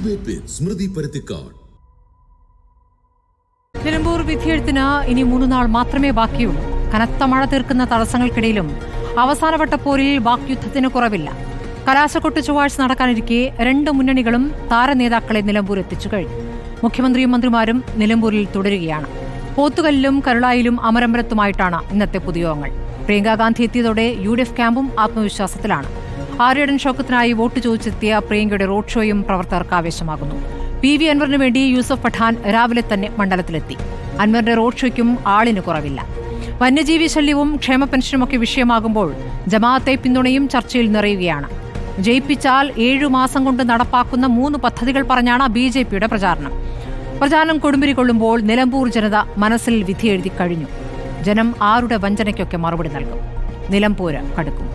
Debate വിത്ത് സ്മൃതി പരുത്തിക്കാട്. നിലമ്പൂർ വിധിയെഴുത്തിന് ഇനി 3 നാൾ മാത്രമേ ബാക്കിയുള്ളൂ. കനത്ത മഴ തീർക്കുന്ന തടസ്സങ്ങൾക്കിടയിലും അവസാനവട്ട പോരിൽ വാക്യുദ്ധത്തിന് കുറവില്ല. കലാശക്കൊട്ട് ചൊവ്വാഴ്ച നടക്കാനിരിക്കെ 2 മുന്നണികളും താരനേതാക്കളെ നിലമ്പൂർ എത്തിച്ചു കഴിഞ്ഞു. മുഖ്യമന്ത്രിയും മന്ത്രിമാരും നിലമ്പൂരിൽ തുടരുകയാണ്. പോത്തുകല്ലിലും കരുളായിലും അമരമ്പലത്തുമായിട്ടാണ് ഇന്നത്തെ പൊതുയോഗങ്ങൾ. പ്രിയങ്കാഗാന്ധി എത്തിയതോടെ UDF ക്യാമ്പും ആത്മവിശ്വാസത്തിലാണ്. ആര്യടൻ ഷൗക്കത്തിനായി വോട്ട് ചോദിച്ചെത്തിയ പ്രിയങ്കയുടെ റോഡ് ഷോയും പ്രവർത്തകർക്ക് ആവേശമാകുന്നു. PV അൻവറിന് വേണ്ടി യൂസഫ് പഠാൻ രാവിലെ തന്നെ മണ്ഡലത്തിലെത്തി. അൻവറിന്റെ റോഡ് ഷോയ്ക്കും ആളിന് കുറവില്ല. വന്യജീവി ശല്യവും ക്ഷേമ പെൻഷനുമൊക്കെ വിഷയമാകുമ്പോൾ ജമാഅത്തെ പിന്തുണയും ചർച്ചയിൽ നിറയുകയാണ്. ജയിപ്പിച്ചാൽ 7 മാസം കൊണ്ട് നടപ്പാക്കുന്ന 3 പദ്ധതികൾ പറഞ്ഞാണ് BJPയുടെ പ്രചാരണം കൊടുമ്പിരി കൊള്ളുമ്പോൾ നിലമ്പൂർ ജനത മനസ്സിൽ വിധിയെഴുതി കഴിഞ്ഞു. ജനം ആരുടെ വഞ്ചനയ്ക്കൊക്കെ മറുപടി നൽകും. നിലമ്പൂര് കടുക്കും.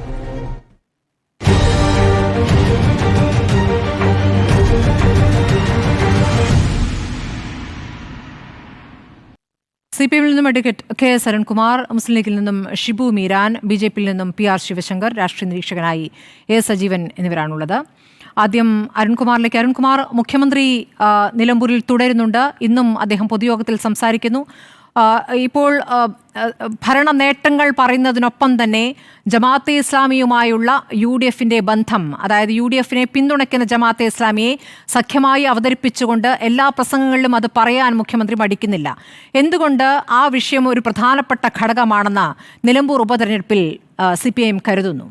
CPM-ൽ നിന്നും അഡ്വക്കേറ്റ് KS അരുൺകുമാർ, മുസ്ലിം ലീഗിൽ നിന്നും ഷിബു മീരാൻ, BJP-യിൽ നിന്നും PR ശിവശങ്കർ, രാഷ്ട്രീയ നിരീക്ഷകനായി A സജീവൻ എന്നിവരാണുള്ളത്. ആദ്യം അരുൺകുമാറിലേക്ക്. അരുൺകുമാർ, മുഖ്യമന്ത്രി നിലമ്പൂരിൽ തുടരുന്നുണ്ട്. ഇന്നും അദ്ദേഹം പൊതുയോഗത്തിൽ സംസാരിക്കുന്നു. ഇപ്പോൾ ഭരണ നേട്ടങ്ങൾ പറയുന്നതിനൊപ്പം തന്നെ ജമാഅത്തെ ഇസ്ലാമിയുമായുള്ള UDF-ന്റെ ബന്ധം, അതായത് UDF-നെ പിന്തുണയ്ക്കുന്ന ജമാഅത്തെ ഇസ്ലാമിയെ സഖ്യമായി അവതരിപ്പിച്ചുകൊണ്ട് എല്ലാ പ്രസംഗങ്ങളിലും അത് പറയാൻ മുഖ്യമന്ത്രി മടിക്കുന്നില്ല. എന്തുകൊണ്ട് ആ വിഷയം ഒരു പ്രധാനപ്പെട്ട ഘടകമാണെന്ന് നിലമ്പൂർ ഉപതെരഞ്ഞെടുപ്പിൽ CPIM കരുതുന്നു?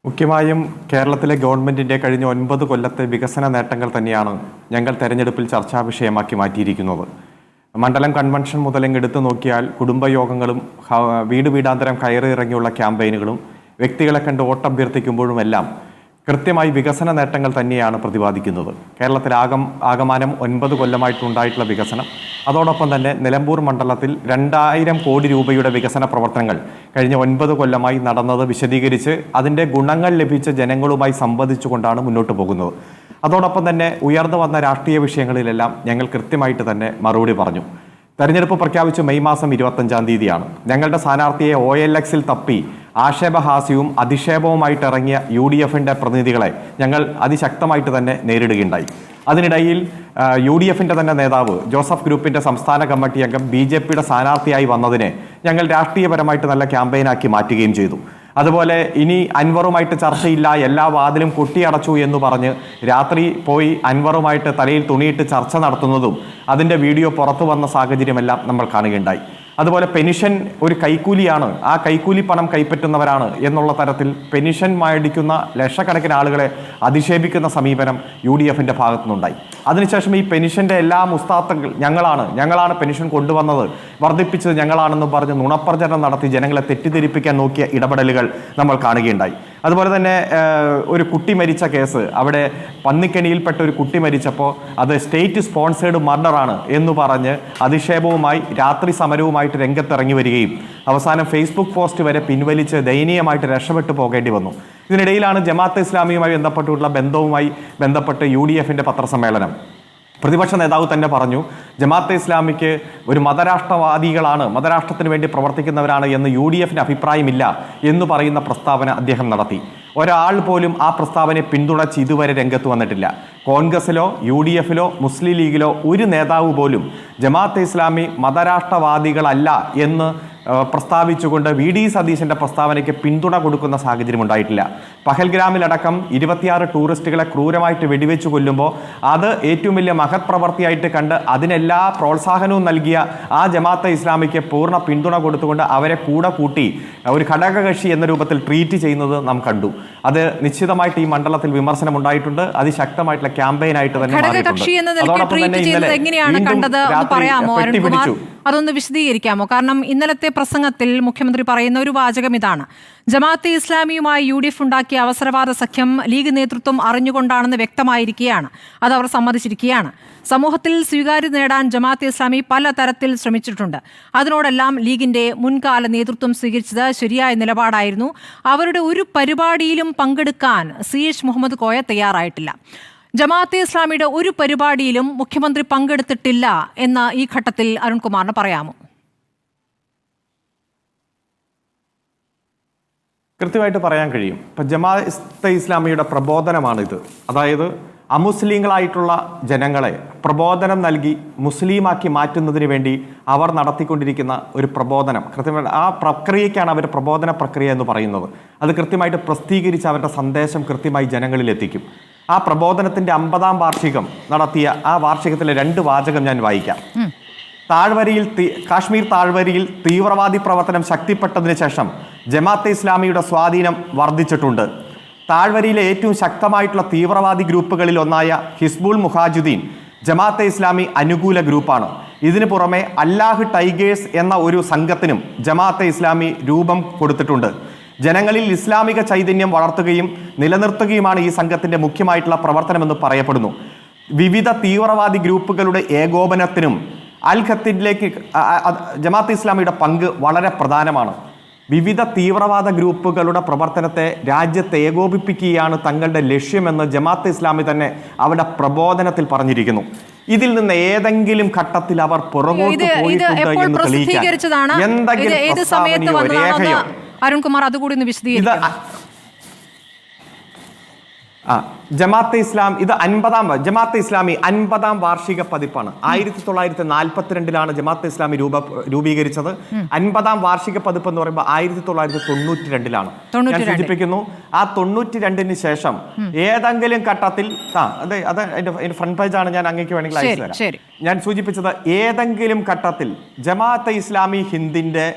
മുഖ്യമായും കേരളത്തിലെ ഗവൺമെന്റിന്റെ കഴിഞ്ഞ 9 കൊല്ലത്തെ വികസന നേട്ടങ്ങൾ തന്നെയാണ് ഞങ്ങൾ തെരഞ്ഞെടുപ്പിൽ ചർച്ചാ വിഷയമാക്കി മാറ്റിയിരിക്കുന്നത്. മണ്ഡലം കൺവെൻഷൻ മുതൽ എടുത്തു നോക്കിയാൽ കുടുംബയോഗങ്ങളും വീട് വീടാന്തരം കയറി ഇറങ്ങിയുള്ള ക്യാമ്പയിനുകളും വ്യക്തികളെ കണ്ട് വോട്ടഭ്യർത്ഥിക്കുമ്പോഴുമെല്ലാം കൃത്യമായി വികസന നേട്ടങ്ങൾ തന്നെയാണ് പ്രതിപാദിക്കുന്നത്. കേരളത്തിൽ ആകമാനം 9 കൊല്ലമായിട്ടുണ്ടായിട്ടുള്ള വികസനം, അതോടൊപ്പം തന്നെ നിലമ്പൂർ മണ്ഡലത്തിൽ 2000 കോടി രൂപയുടെ വികസന പ്രവർത്തനങ്ങൾ കഴിഞ്ഞ 9 കൊല്ലമായി നടന്നത് വിശദീകരിച്ച് അതിൻ്റെ ഗുണങ്ങൾ ലഭിച്ച ജനങ്ങളുമായി സംവദിച്ചുകൊണ്ടാണ് മുന്നോട്ട് പോകുന്നത്. അതോടൊപ്പം തന്നെ ഉയർന്നു വന്ന രാഷ്ട്രീയ വിഷയങ്ങളിലെല്ലാം ഞങ്ങൾ കൃത്യമായിട്ട് തന്നെ മറുപടി പറഞ്ഞു. തെരഞ്ഞെടുപ്പ് പ്രഖ്യാപിച്ച് മെയ് മാസം 25-ാം തീയതിയാണ്. ഞങ്ങളുടെ സ്ഥാനാർത്ഥിയെ OLX-ൽ തപ്പി ആക്ഷേപഹാസ്യവും അധിക്ഷേപവുമായിട്ട് ഇറങ്ങിയ UDF-ന്റെ പ്രതിനിധികളെ ഞങ്ങൾ അതിശക്തമായിട്ട് തന്നെ നേരിടുകയുണ്ടായി. അതിനിടയിൽ UDF-ന്റെ തന്നെ നേതാവ് ജോസഫ് ഗ്രൂപ്പിന്റെ സംസ്ഥാന കമ്മിറ്റി അംഗം BJP-യുടെ സ്ഥാനാർത്ഥിയായി വന്നതിനെ ഞങ്ങൾ രാഷ്ട്രീയപരമായിട്ട് നല്ല ക്യാമ്പയിനാക്കി മാറ്റുകയും ചെയ്തു. അതുപോലെ ഇനി അൻവറുമായിട്ട് ചർച്ചയില്ല, എല്ലാ വാതിലും കൊട്ടിയടച്ചു എന്ന് പറഞ്ഞ് രാത്രി പോയി അൻവറുമായിട്ട് തലയിൽ തുണിയിട്ട് ചർച്ച നടത്തുന്നതും അതിൻ്റെ വീഡിയോ പുറത്തു വന്ന സാഹചര്യമെല്ലാം നമ്മൾ കാണുകയുണ്ടായി. അതുപോലെ പെൻഷൻ ഒരു കൈക്കൂലിയാണ്, ആ കൈക്കൂലി പണം കൈപ്പറ്റുന്നവരാണ് എന്നുള്ള തരത്തിൽ പെൻഷൻ മേടിക്കുന്ന ലക്ഷക്കണക്കിന് ആളുകളെ അധിക്ഷേപിക്കുന്ന സമീപനം UDF-ന്റെ ഭാഗത്തുനിന്നുണ്ടായി. അതിനുശേഷം ഈ പെൻഷന്റെ എല്ലാ മുസ്താത്തങ്ങൾ ഞങ്ങളാണ് പെൻഷൻ കൊണ്ടുവന്നത്, വർദ്ധിപ്പിച്ചത് ഞങ്ങളാണെന്ന് പറഞ്ഞ് നുണപ്രചരണം നടത്തി ജനങ്ങളെ തെറ്റിദ്ധരിപ്പിക്കാൻ നോക്കിയ ഇടപെടലുകൾ നമ്മൾ കാണുകയുണ്ടായി. അതുപോലെ തന്നെ ഒരു കുട്ടി മരിച്ച കേസ്, അവിടെ പന്നിക്കണിയിൽപ്പെട്ട ഒരു കുട്ടി മരിച്ചപ്പോൾ അത് സ്റ്റേറ്റ് സ്പോൺസേഡ് മർഡറാണ് എന്ന് പറഞ്ഞ് അധിക്ഷേപവുമായി രാത്രി സമരവുമായിട്ട് രംഗത്തിറങ്ങി വരികയും അവസാനം Facebook പോസ്റ്റ് വരെ പിൻവലിച്ച് ദയനീയമായിട്ട് രക്ഷപ്പെട്ടു പോകേണ്ടി വന്നു. ഇതിനിടയിലാണ് ജമാഅത്തെ ഇസ്ലാമിയുമായി ബന്ധപ്പെട്ടുള്ള ബന്ധവുമായി ബന്ധപ്പെട്ട് UDF-ന്റെ പത്രസമ്മേളനം. പ്രതിപക്ഷ നേതാവ് തന്നെ പറഞ്ഞു, ജമാഅത്തെ ഇസ്ലാമിക്ക് ഒരു മതരാഷ്ട്രവാദികളാണ്, മതരാഷ്ട്രത്തിന് വേണ്ടി പ്രവർത്തിക്കുന്നവരാണ് എന്ന് UDF-ന് അഭിപ്രായമില്ല എന്ന് പറയുന്ന പ്രസ്താവന അദ്ദേഹം നടത്തി. ഒരാൾ പോലും ആ പ്രസ്താവനയെ പിന്തുണച്ച് ഇതുവരെ രംഗത്ത് വന്നിട്ടില്ല. കോൺഗ്രസിലോ UDF-ലോ മുസ്ലിം ലീഗിലോ ഒരു നേതാവ് പോലും ജമാഅത്തെ ഇസ്ലാമി മതരാഷ്ട്രവാദികളല്ല എന്ന് പ്രസ്താവിച്ചുകൊണ്ട് VD സതീശന്റെ പ്രസ്താവനയ്ക്ക് പിന്തുണ കൊടുക്കുന്ന സാഹചര്യം ഉണ്ടായിട്ടില്ല. പഹൽഗ്രാമിലടക്കം 26 ടൂറിസ്റ്റുകളെ ക്രൂരമായിട്ട് വെടിവെച്ച് കൊല്ലുമ്പോൾ അത് ഏറ്റവും വലിയ മഹത് പ്രവൃത്തിയായിട്ട് കണ്ട് അതിനെല്ലാ പ്രോത്സാഹനവും നൽകിയ ആ ജമാഅത്തെ ഇസ്ലാമിക്ക് പൂർണ്ണ പിന്തുണ കൊടുത്തുകൊണ്ട് അവരെ കൂടെ കൂട്ടി ഒരു ഘടകകക്ഷി എന്ന രൂപത്തിൽ ട്രീറ്റ് ചെയ്യുന്നത് നാം കണ്ടു. അത് നിശ്ചിതമായിട്ട് ഈ മണ്ഡലത്തിൽ വിമർശനം ഉണ്ടായിട്ടുണ്ട്. അതിശക്തമായിട്ടുള്ള ക്യാമ്പയിനായിട്ട് തന്നെ മാറിയിട്ടുണ്ട്. അതൊന്ന് വിശദീകരിക്കാമോ? കാരണം ഇന്നലത്തെ പ്രസംഗത്തിൽ മുഖ്യമന്ത്രി പറയുന്ന ഒരു വാചകം ഇതാണ്: ജമാഅത്തെ ഇസ്ലാമിയുമായി UDF ഉണ്ടാക്കിയ അവസരവാദ സഖ്യം ലീഗ് നേതൃത്വം അറിഞ്ഞുകൊണ്ടാണെന്ന് വ്യക്തമായിരിക്കുകയാണ്. അത് അവർ സമ്മതിച്ചിരിക്കുകയാണ്. സമൂഹത്തിൽ സ്വീകാര്യത നേടാൻ ജമാഅത്തെ ഇസ്ലാമി പലതരത്തിൽ ശ്രമിച്ചിട്ടുണ്ട്. അതിനോടെല്ലാം ലീഗിന്റെ മുൻകാല നേതൃത്വം സ്വീകരിച്ചത് ശരിയായ നിലപാടായിരുന്നു. അവരുടെ ഒരു പരിപാടിയിലും പങ്കെടുക്കാൻ CH മുഹമ്മദ് കോയ തയ്യാറായിട്ടില്ല. ജമാഅത്തെ ഇസ്ലാമിയുടെ ഒരു പരിപാടിയിലും മുഖ്യമന്ത്രി പങ്കെടുത്തിട്ടില്ല എന്ന് ഈ ഘട്ടത്തിൽ അരുൺകുമാറിന് പറയാമോ? കൃത്യമായിട്ട് പറയാൻ കഴിയും. ഇപ്പം ജമാഅത്തെ ഇസ്ലാമിയുടെ പ്രബോധനമാണിത്. അതായത് അമുസ്ലിങ്ങളായിട്ടുള്ള ജനങ്ങളെ പ്രബോധനം നൽകി മുസ്ലിമാക്കി മാറ്റുന്നതിന് വേണ്ടി അവർ നടത്തിക്കൊണ്ടിരിക്കുന്ന ഒരു പ്രബോധനം, കൃത്യമായിട്ട് ആ പ്രക്രിയയ്ക്കാണ് അവർ പ്രബോധന പ്രക്രിയ എന്ന് പറയുന്നത്. അത് കൃത്യമായിട്ട് പ്രസിദ്ധീകരിച്ച് അവരുടെ സന്ദേശം കൃത്യമായി ജനങ്ങളിൽ എത്തിക്കും. ആ പ്രബോധനത്തിൻ്റെ 50-ാം വാർഷികം നടത്തിയ ആ വാർഷികത്തിലെ 2 വാചകം ഞാൻ വായിക്കാം. കാശ്മീർ താഴ്വരയിൽ തീവ്രവാദി പ്രവർത്തനം ശക്തിപ്പെട്ടതിന് ശേഷം ജമാഅത്തെ ഇസ്ലാമിയുടെ സ്വാധീനം വർദ്ധിച്ചിട്ടുണ്ട്. താഴ്വരയിലെ ഏറ്റവും ശക്തമായിട്ടുള്ള തീവ്രവാദി ഗ്രൂപ്പുകളിൽ ഒന്നായ ഹിസ്ബുൾ മുഹാജുദ്ദീൻ ജമാഅത്തെ ഇസ്ലാമി അനുകൂല ഗ്രൂപ്പാണ്. ഇതിനു പുറമെ അല്ലാഹ് ടൈഗേഴ്സ് എന്ന ഒരു സംഘത്തിനും ജമാഅത്തെ ഇസ്ലാമി രൂപം കൊടുത്തിട്ടുണ്ട്. ജനങ്ങളിൽ ഇസ്ലാമിക ചൈതന്യം വളർത്തുകയും നിലനിർത്തുകയുമാണ് ഈ സംഘത്തിന്റെ മുഖ്യമായിട്ടുള്ള പ്രവർത്തനമെന്ന് പറയപ്പെടുന്നു. വിവിധ തീവ്രവാദി ഗ്രൂപ്പുകളുടെ ഏകോപനത്തിനും അൽ ഖത്തിലേക്ക് ജമാഅത്തെ ഇസ്ലാമിയുടെ പങ്ക് വളരെ പ്രധാനമാണ്. വിവിധ തീവ്രവാദ ഗ്രൂപ്പുകളുടെ പ്രവർത്തനത്തെ രാജ്യത്തെ ഏകോപിപ്പിക്കുകയാണ് തങ്ങളുടെ ലക്ഷ്യമെന്ന് ജമാഅത്തെ ഇസ്ലാമി തന്നെ അവരുടെ പ്രബോധനത്തിൽ പറഞ്ഞിരിക്കുന്നു. ഇതിൽ നിന്ന് ഏതെങ്കിലും ഘട്ടത്തിൽ അവർ പുറകോട്ട് പോയിട്ടുണ്ട് എന്ന് തെളിയിക്കാൻ എന്തെങ്കിലും പ്രസ്താവനയോ രേഖയോ അരുൺകുമാർ അതുകൂടി ഒന്ന് വിശദീകരിക്കുക. ജമാഅത്തെ ഇസ്ലാം ഇത് ജമാഅത്തെ ഇസ്ലാമി 50-ാം വാർഷിക പതിപ്പാണ്. 1942 ജമാഅത്തെ ഇസ്ലാമി രൂപീകരിച്ചത്. 50-ാം വാർഷിക പതിപ്പ് എന്ന് പറയുമ്പോൾ 1992 ഞാൻ സൂചിപ്പിക്കുന്നു. ആ 92 ശേഷം ഏതെങ്കിലും ഘട്ടത്തിൽ അത് എന്റെ ഫ്രണ്ട് പേജാണ്, ഞാൻ അങ്ങേക്ക് വേണമെങ്കിൽ അയച്ചു തരാം. ഞാൻ സൂചിപ്പിച്ചത് ഏതെങ്കിലും ഘട്ടത്തിൽ ജമാഅത്തെ ഇസ്ലാമി ഹിന്ദിന്റെ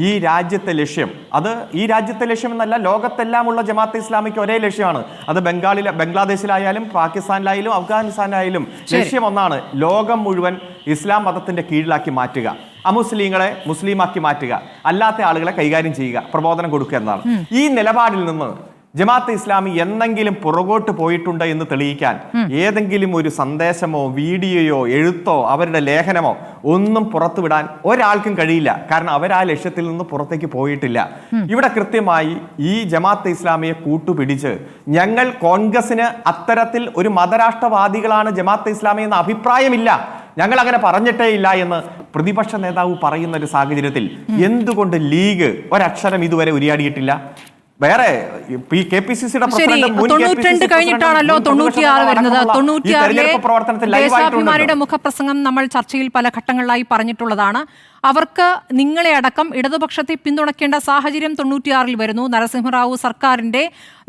ഈ രാജ്യത്തെ ലക്ഷ്യം, അത് ഈ രാജ്യത്തെ ലക്ഷ്യം എന്നല്ല, ലോകത്തെല്ലാമുള്ള ജമാഅത്തെ ഇസ്ലാമിക്ക് ഒരേ ലക്ഷ്യമാണ്. അത് ബംഗ്ലാദേശിലായാലും പാകിസ്ഥാനിലായാലും അഫ്ഗാനിസ്ഥാനിലായാലും ലക്ഷ്യം ഒന്നാണ്: ലോകം മുഴുവൻ ഇസ്ലാം മതത്തിന്റെ കീഴിലാക്കി മാറ്റുക, അമുസ്ലിങ്ങളെ മുസ്ലിമാക്കി മാറ്റുക, അല്ലാത്ത ആളുകളെ കൈകാര്യം ചെയ്യുക, പ്രബോധനം കൊടുക്കുക എന്നതാണ്. ഈ നിലപാടിൽ നിന്ന് ജമാഅത്തെ ഇസ്ലാമി എന്തെങ്കിലും പുറകോട്ട് പോയിട്ടുണ്ട് എന്ന് തെളിയിക്കാൻ ഏതെങ്കിലും ഒരു സന്ദേശമോ വീഡിയോയോ എഴുത്തോ അവരുടെ ലേഖനമോ ഒന്നും പുറത്തുവിടാൻ ഒരാൾക്കും കഴിയില്ല. കാരണം അവർ ആ ലക്ഷ്യത്തിൽ നിന്ന് പുറത്തേക്ക് പോയിട്ടില്ല. ഇവിടെ കൃത്യമായി ഈ ജമാഅത്തെ ഇസ്ലാമിയെ കൂട്ടുപിടിച്ച് ഞങ്ങൾ കോൺഗ്രസിന് അത്തരത്തിൽ ഒരു മതരാഷ്ട്രവാദികളാണ് ജമാഅത്തെ ഇസ്ലാമി എന്ന അഭിപ്രായമില്ല, ഞങ്ങൾ അങ്ങനെ പറഞ്ഞിട്ടേ ഇല്ല എന്ന് പ്രതിപക്ഷ നേതാവ് പറയുന്ന ഒരു സാഹചര്യത്തിൽ എന്തുകൊണ്ട് ലീഗ് ഒരക്ഷരം ഇതുവരെ ഉരിയാടിയിട്ടില്ല? വേറെ KPCCയുടെ പ്രസിഡന്റ് കഴിഞ്ഞിട്ടാണല്ലോ 96 വരുന്നത്. 96 ദേശാഭിമാനിയുടെ മുഖപ്രസംഗം നമ്മൾ ചർച്ചയിൽ പല ഘട്ടങ്ങളിലായി പറഞ്ഞിട്ടുള്ളതാണ്. അവർക്ക് നിങ്ങളെ അടക്കം ഇടതുപക്ഷത്തെ പിന്തുണയ്ക്കേണ്ട സാഹചര്യം 96 വരുന്നു. നരസിംഹറാവു സർക്കാരിന്റെ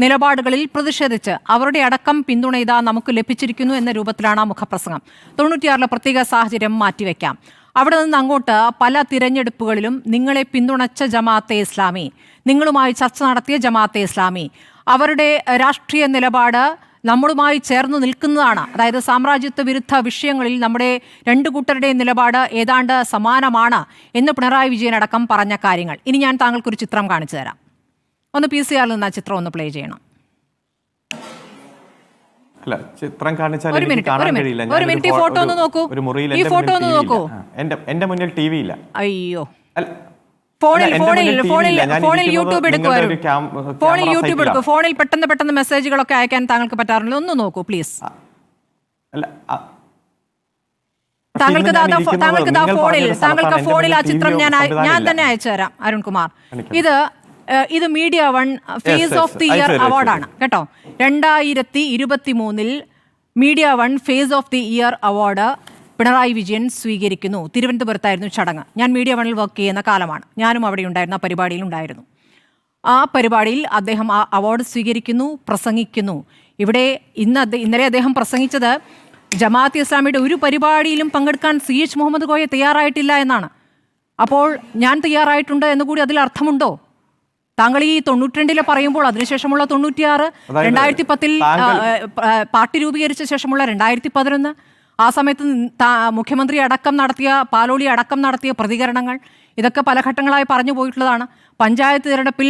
നിലപാടുകളിൽ പ്രതിഷേധിച്ച് അവരുടെ അടക്കം പിന്തുണ ഇതാ നമുക്ക് ലഭിച്ചിരിക്കുന്നു എന്ന രൂപത്തിലാണ് ആ മുഖപ്രസംഗം. 96 പ്രത്യേക സാഹചര്യം മാറ്റിവെക്കാം. അവിടെ നിന്ന് അങ്ങോട്ട് പല തിരഞ്ഞെടുപ്പുകളിലും നിങ്ങളെ പിന്തുണച്ച ജമാഅത്തെ ഇസ്ലാമി, നിങ്ങളുമായി ചർച്ച നടത്തിയ ജമാഅത്തെ ഇസ്ലാമി, അവരുടെ രാഷ്ട്രീയ നിലപാട് നമ്മളുമായി ചേർന്ന് നിൽക്കുന്നതാണ്. അതായത് സാമ്രാജ്യത്വ വിരുദ്ധ വിഷയങ്ങളിൽ നമ്മുടെ 2 കൂട്ടരുടെയും നിലപാട് ഏതാണ്ട് സമാനമാണ് എന്ന് പിണറായി വിജയൻ അടക്കം പറഞ്ഞ കാര്യങ്ങൾ. ഇനി ഞാൻ താങ്കൾക്കൊരു ചിത്രം കാണിച്ചു തരാം. ഒന്ന് PCR നിന്ന് ആ ചിത്രം ഒന്ന് പ്ലേ ചെയ്യണം. ചിത്രം കാണിച്ചാൽ ഒരു മിനിറ്റ് ഫോട്ടോ ഒന്ന് നോക്കൂ. ഈ ഫോട്ടോ ഒന്ന് നോക്കൂ. എന്റെ മുന്നിൽ TV ഇല്ല. അയ്യോ, ഫോണിൽ യൂട്യൂബ് എടുക്കും. ഫോണിൽ പെട്ടെന്ന് മെസ്സേജുകളൊക്കെ അയക്കാൻ താങ്കൾക്ക് പറ്റാറുണ്ട്. ഒന്ന് നോക്കൂ പ്ലീസ്. താങ്കൾക്ക് ഫോണിൽ ആ ചിത്രം ഞാൻ തന്നെ അയച്ചു തരാം അരുൺകുമാർ. ഇത് media one face of the year അവാർഡാണ് കേട്ടോ. 2023 media one face of the year award Pinarayi Vijayan സ്വീകരിക്കുന്നു. തിരുവനന്തപുരത്തായിരുന്നു ചടങ്ങ്. ഞാൻ മീഡിയ വണ്ണിൽ വർക്ക് ചെയ്യുന്ന കാലമാണ്. ഞാനും അവിടെ ഉണ്ടായിരുന്നു, ആ പരിപാടിയിലുണ്ടായിരുന്നു. ആ പരിപാടിയിൽ അദ്ദേഹം ആ അവാർഡ് സ്വീകരിക്കുന്നു, പ്രസംഗിക്കുന്നു. ഇവിടെ ഇന്നലെ അദ്ദേഹം പ്രസംഗിച്ചത് ജമാഅത്തെ ഇസ്ലാമിയുടെ ഒരു പരിപാടിയിലും പങ്കെടുക്കാൻ CH മുഹമ്മദ് കോയ തയ്യാറായിട്ടില്ല എന്നാണ്. അപ്പോൾ ഞാൻ തയ്യാറായിട്ടുണ്ട് എന്നുകൂടി അതിൽ അർത്ഥമുണ്ടോ? താങ്കൾ ഈ 92 പറയുമ്പോൾ അതിനുശേഷമുള്ള 96, 2010 പാർട്ടി രൂപീകരിച്ച ശേഷമുള്ള 2011, ആ സമയത്ത് മുഖ്യമന്ത്രി അടക്കം നടത്തിയ, പാലോളി അടക്കം നടത്തിയ പ്രതികരണങ്ങൾ, ഇതൊക്കെ പല ഘട്ടങ്ങളായി പറഞ്ഞു പോയിട്ടുള്ളതാണ്. പഞ്ചായത്ത് തിരഞ്ഞെടുപ്പിൽ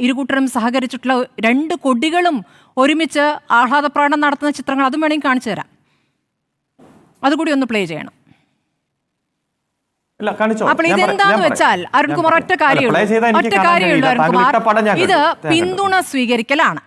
ഇരുകൂട്ടരും സഹകരിച്ചിട്ടുള്ള 2 കൊടികളും ഒരുമിച്ച് ആഹ്ലാദപ്രകടനം നടത്തുന്ന ചിത്രങ്ങൾ, അതും വേണമെങ്കിൽ കാണിച്ചു തരാം. അതുകൂടി ഒന്ന് പ്ലേ ചെയ്യണം. അപ്പോൾ ഇതെന്താന്ന് വെച്ചാൽ അരുൺകുമാർ, ഒറ്റ കാര്യമുള്ളൂ അരുൺകുമാർ, ഇത് പിന്തുണ സ്വീകരിക്കലാണ്.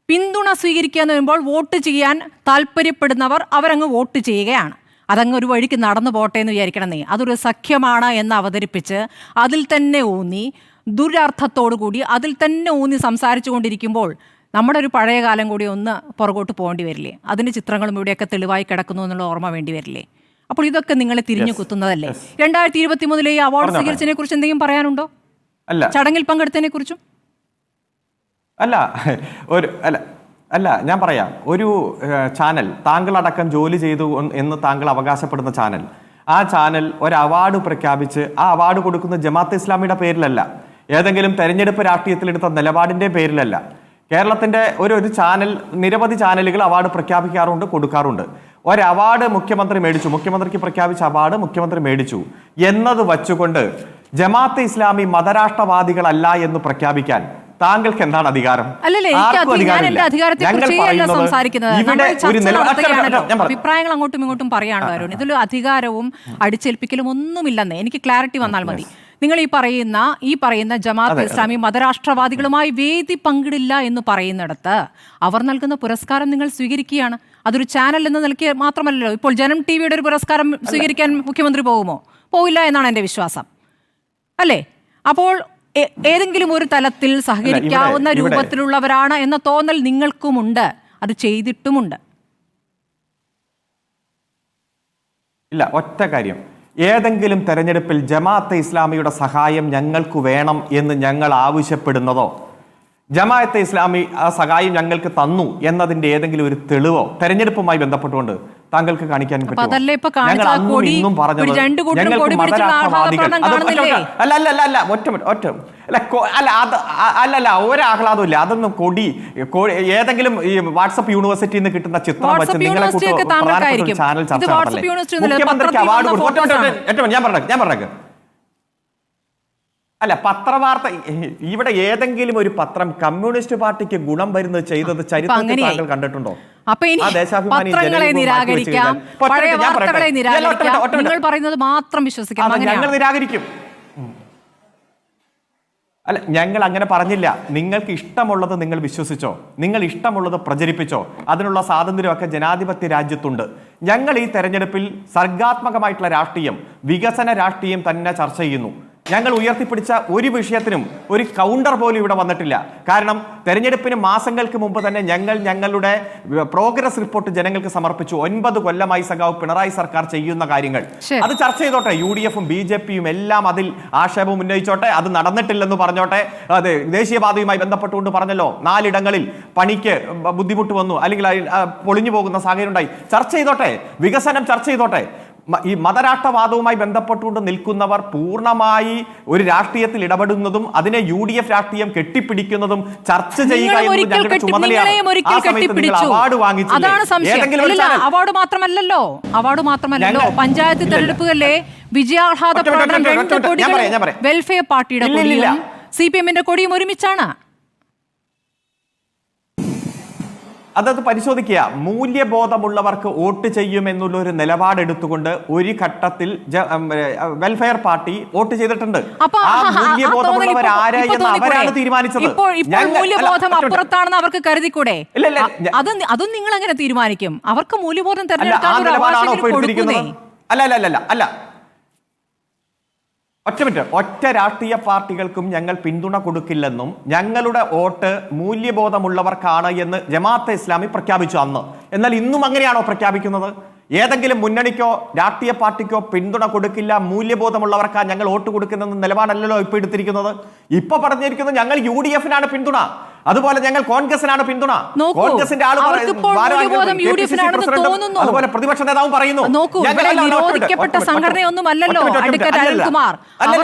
പിന്തുണ സ്വീകരിക്കുക എന്ന് പറയുമ്പോൾ വോട്ട് ചെയ്യാൻ താല്പര്യപ്പെടുന്നവർ അവരങ്ങ് വോട്ട് ചെയ്യുകയാണ്. അതങ്ങ് ഒരു വഴിക്ക് നടന്നു പോട്ടെ എന്ന് വിചാരിക്കണം. അതൊരു സഖ്യമാണ് എന്ന് അവതരിപ്പിച്ച് അതിൽ തന്നെ ഊന്നി ദുരർത്ഥത്തോടു കൂടി അതിൽ തന്നെ ഊന്നി സംസാരിച്ചു കൊണ്ടിരിക്കുമ്പോൾ നമ്മുടെ ഒരു പഴയ കാലം കൂടി ഒന്ന് പുറകോട്ട് പോകേണ്ടി വരില്ലേ? അതിൻ്റെ ചിത്രങ്ങളും ഇവിടെയൊക്കെ തെളിവായി കിടക്കുന്നു എന്നുള്ള ഓർമ്മ വേണ്ടി വരില്ലേ? അപ്പോൾ ഇതൊക്കെ നിങ്ങളെ തിരിഞ്ഞു കുത്തുന്നതല്ലേ? 2023 ഈ അവാർഡ് സ്വീകരിച്ചതിനെ കുറിച്ച് എന്തെങ്കിലും പറയാനുണ്ടോ? അല്ല, ചടങ്ങിൽ പങ്കെടുത്തതിനെ കുറിച്ചും അല്ല ഞാൻ പറയാം. ഒരു ചാനൽ താങ്കളടക്കം ജോലി ചെയ്തു എന്ന് താങ്കൾ അവകാശപ്പെടുന്ന ചാനൽ, ആ ചാനൽ ഒരു അവാർഡ് പ്രഖ്യാപിച്ച് ആ അവാർഡ് കൊടുക്കുന്ന ജമാഅത്തെ ഇസ്ലാമിയുടെ പേരിലല്ല, ഏതെങ്കിലും തെരഞ്ഞെടുപ്പ് രാഷ്ട്രീയത്തിലെടുത്ത നിലപാടിന്റെ പേരിലല്ല. കേരളത്തിന്റെ ഒരു ചാനൽ, നിരവധി ചാനലുകൾ അവാർഡ് പ്രഖ്യാപിക്കാറുണ്ട്, കൊടുക്കാറുണ്ട്. ഒരു അവാർഡ് മുഖ്യമന്ത്രി മേടിച്ചു, മുഖ്യമന്ത്രിക്ക് പ്രഖ്യാപിച്ച അവാർഡ് മുഖ്യമന്ത്രി മേടിച്ചു എന്നത് വച്ചുകൊണ്ട് ജമാഅത്തെ ഇസ്ലാമി മതരാഷ്ട്രവാദികളല്ല എന്ന് പ്രഖ്യാപിക്കാൻ താങ്കൾക്ക് എന്താണ് അധികാരം? അഭിപ്രായങ്ങൾ അങ്ങോട്ടും ഇങ്ങോട്ടും പറയാണോ അരുൺ? ഇതിലൊരു അധികാരവും അടിച്ചേൽപ്പിക്കലും ഒന്നുമില്ലെന്ന് എനിക്ക് ക്ലാരിറ്റി വന്നാൽ മതി. നിങ്ങൾ ഈ പറയുന്ന ജമാഅത്ത് ഇസ്ലാമി മതരാഷ്ട്രവാദികളുമായി വേദി പങ്കിടില്ല എന്ന് പറയുന്നിടത്ത് അവർ നൽകുന്ന പുരസ്കാരം നിങ്ങൾ സ്വീകരിക്കുകയാണ്. അതൊരു ചാനൽ എന്ന നിലയ്ക്ക് മാത്രമല്ലല്ലോ. ഇപ്പോൾ ജനം ടിവിയുടെ ഒരു പുരസ്കാരം സ്വീകരിക്കാൻ മുഖ്യമന്ത്രി പോകുമോ? പോവില്ല എന്നാണ് എൻ്റെ വിശ്വാസം, അല്ലേ? അപ്പോൾ ഏതെങ്കിലും ഒരു തലത്തിൽ സഹകരിക്കാവുന്ന രൂപത്തിലുള്ളവരാണ് എന്ന തോന്നൽ നിങ്ങൾക്കുമുണ്ട്, അത് ചെയ്തിട്ടുമുണ്ട്. ഇല്ല, ഒറ്റ കാര്യം, ഏതെങ്കിലും തെരഞ്ഞെടുപ്പിൽ ജമാഅത്തെ ഇസ്ലാമിയുടെ സഹായം ഞങ്ങൾക്ക് വേണം എന്ന് ഞങ്ങൾ ആവശ്യപ്പെടുന്നതോ ജമാഅത്തെ ഇസ്ലാമി ആ സഹായം ഞങ്ങൾക്ക് തന്നു എന്നതിന്റെ ഏതെങ്കിലും ഒരു തെളിവോ തെരഞ്ഞെടുപ്പുമായി ബന്ധപ്പെട്ടുകൊണ്ട് താങ്കൾക്ക് കാണിക്കാൻ പറ്റുമോ? ഞങ്ങൾ അന്നും ഇന്നും പറഞ്ഞത് ഞങ്ങൾക്ക് മതരാഷ്ട്രവാദികൾ ഒരാഹ്ലാദം ഇല്ല. അതൊന്നും ഏതെങ്കിലും ഈ വാട്സപ്പ് യൂണിവേഴ്സിറ്റിയിൽ നിന്ന് കിട്ടുന്ന ചിത്രം വെച്ച് നിങ്ങളെ ചാനൽ ചർച്ച മുഖ്യമന്ത്രിക്ക് അവാർഡ് കൊടുത്തു. ഞാൻ പറഞ്ഞേക്ക് അല്ല, പത്രവാർത്ത ഇവിടെ ഏതെങ്കിലും ഒരു പത്രം കമ്മ്യൂണിസ്റ്റ് പാർട്ടിക്ക് ഗുണം വരുന്നത് ചെയ്തത് ചരിത്രത്തിൽ താങ്കൾ കണ്ടിട്ടുണ്ടോ? ഞങ്ങൾ നിരാകരിക്കും. അല്ല, ഞങ്ങൾ അങ്ങനെ പറഞ്ഞില്ല. നിങ്ങൾക്ക് ഇഷ്ടമുള്ളത് നിങ്ങൾ വിശ്വസിച്ചോ, നിങ്ങൾ ഇഷ്ടമുള്ളത് പ്രചരിപ്പിച്ചോ, അതിനുള്ള സ്വാതന്ത്ര്യമൊക്കെ ജനാധിപത്യ രാജ്യത്തുണ്ട്. ഞങ്ങൾ ഈ തെരഞ്ഞെടുപ്പിൽ സർഗാത്മകമായിട്ടുള്ള രാഷ്ട്രീയം, വികസന രാഷ്ട്രീയം തന്നെ ചർച്ച ചെയ്യുന്നു. ഞങ്ങൾ ഉയർത്തിപ്പിടിച്ച ഒരു വിഷയത്തിനും ഒരു കൗണ്ടർ പോലും ഇവിടെ വന്നിട്ടില്ല. കാരണം തെരഞ്ഞെടുപ്പിന് മാസങ്ങൾക്ക് മുമ്പ് തന്നെ ഞങ്ങളുടെ പ്രോഗ്രസ് റിപ്പോർട്ട് ജനങ്ങൾക്ക് സമർപ്പിച്ചു. 9 കൊല്ലമായി സഖാവ് പിണറായി സർക്കാർ ചെയ്യുന്ന കാര്യങ്ങൾ അത് ചർച്ച ചെയ്തോട്ടെ. UDF-ഉം BJP-യും എല്ലാം അതിൽ ആക്ഷേപം ഉന്നയിച്ചോട്ടെ. അത് നടന്നിട്ടില്ലെന്ന് പറഞ്ഞോട്ടെ. അത് ദേശീയപാതയുമായി ബന്ധപ്പെട്ടുകൊണ്ട് പറഞ്ഞല്ലോ, 4 ഇടങ്ങളിൽ പണിക്ക് ബുദ്ധിമുട്ട് വന്നു, അല്ലെങ്കിൽ പൊളിഞ്ഞു പോകുന്ന സാഹചര്യം ഉണ്ടായി. ചർച്ച ചെയ്തോട്ടെ, വികസനം ചർച്ച ചെയ്തോട്ടെ. ഈ മതരാഷ്ട്രവാദവുമായി ബന്ധപ്പെട്ടുകൊണ്ട് നിൽക്കുന്നവർ പൂർണ്ണമായി ഒരു രാഷ്ട്രീയത്തിൽ ഇടപെടുന്നതും അതിനെ UDF രാഷ്ട്രീയം കെട്ടിപ്പിടിക്കുന്നതും ചർച്ച ചെയ്യുക എന്നത് ഞങ്ങളുടെ ചുമതലയാണ്. ആ സമയത്ത് നിങ്ങൾ അവാർഡ് വാങ്ങിച്ചില്ലേ? അവാർഡ് മാത്രമല്ലല്ലോ പഞ്ചായത്ത് തെരഞ്ഞെടുപ്പുകളിലെ വിജയാഹ്ലാദ വെൽഫെയർ പാർട്ടിയുടെ കൊടിയും CPM-ന്റെ കൊടിയും ഒരുമിച്ചാണ്. അതത് പരിശോധിക്കുക. മൂല്യബോധമുള്ളവർക്ക് വോട്ട് ചെയ്യുമെന്നുള്ള ഒരു നിലപാടെടുത്തുകൊണ്ട് ഒരു ഘട്ടത്തിൽ വെൽഫെയർ പാർട്ടി വോട്ട് ചെയ്തിട്ടുണ്ട്. ആ മൂല്യബോധമുള്ളവർ ആര് എന്ന് അവരാണ് തീരുമാനിച്ചത്. മൂല്യബോധം അപ്പുറത്താണെന്ന് അവർക്ക് കരുതിക്കൂടെ? അതും നിങ്ങൾ എങ്ങനെ തീരുമാനിക്കും? അവർക്ക് മൂല്യബോധം തെരഞ്ഞെടുക്കാൻ അല്ല ഒറ്റ രാഷ്ട്രീയ പാർട്ടികൾക്കും ഞങ്ങൾ പിന്തുണ കൊടുക്കില്ലെന്നും ഞങ്ങളുടെ വോട്ട് മൂല്യബോധമുള്ളവർക്കാണ് എന്ന് ജമാഅത്തെ ഇസ്ലാമി പ്രഖ്യാപിച്ചു അന്ന്. എന്നാൽ ഇന്നും അങ്ങനെയാണോ പ്രഖ്യാപിക്കുന്നത്? ഏതെങ്കിലും മുന്നണിക്കോ രാഷ്ട്രീയ പാർട്ടിക്കോ പിന്തുണ കൊടുക്കില്ല, മൂല്യബോധമുള്ളവർക്കാ ഞങ്ങൾ വോട്ട് കൊടുക്കുന്ന നിലപാടല്ലല്ലോ ഇപ്പൊ എടുത്തിരിക്കുന്നത്. ഇപ്പൊ പറഞ്ഞിരിക്കുന്നത് ഞങ്ങൾ UDF-നാണ് പിന്തുണ, അതുപോലെ ഞങ്ങൾ കോൺഗ്രസിനാണ് പിന്തുണ. കോൺഗ്രസിന്റെ അതുപോലെ പ്രതിപക്ഷ നേതാവും പറയുന്നു. നിരോധിക്കപ്പെട്ട സംഘടനയൊന്നുമല്ലല്ലോ അഡ്വക്കേറ്റ് അനിൽകുമാർ.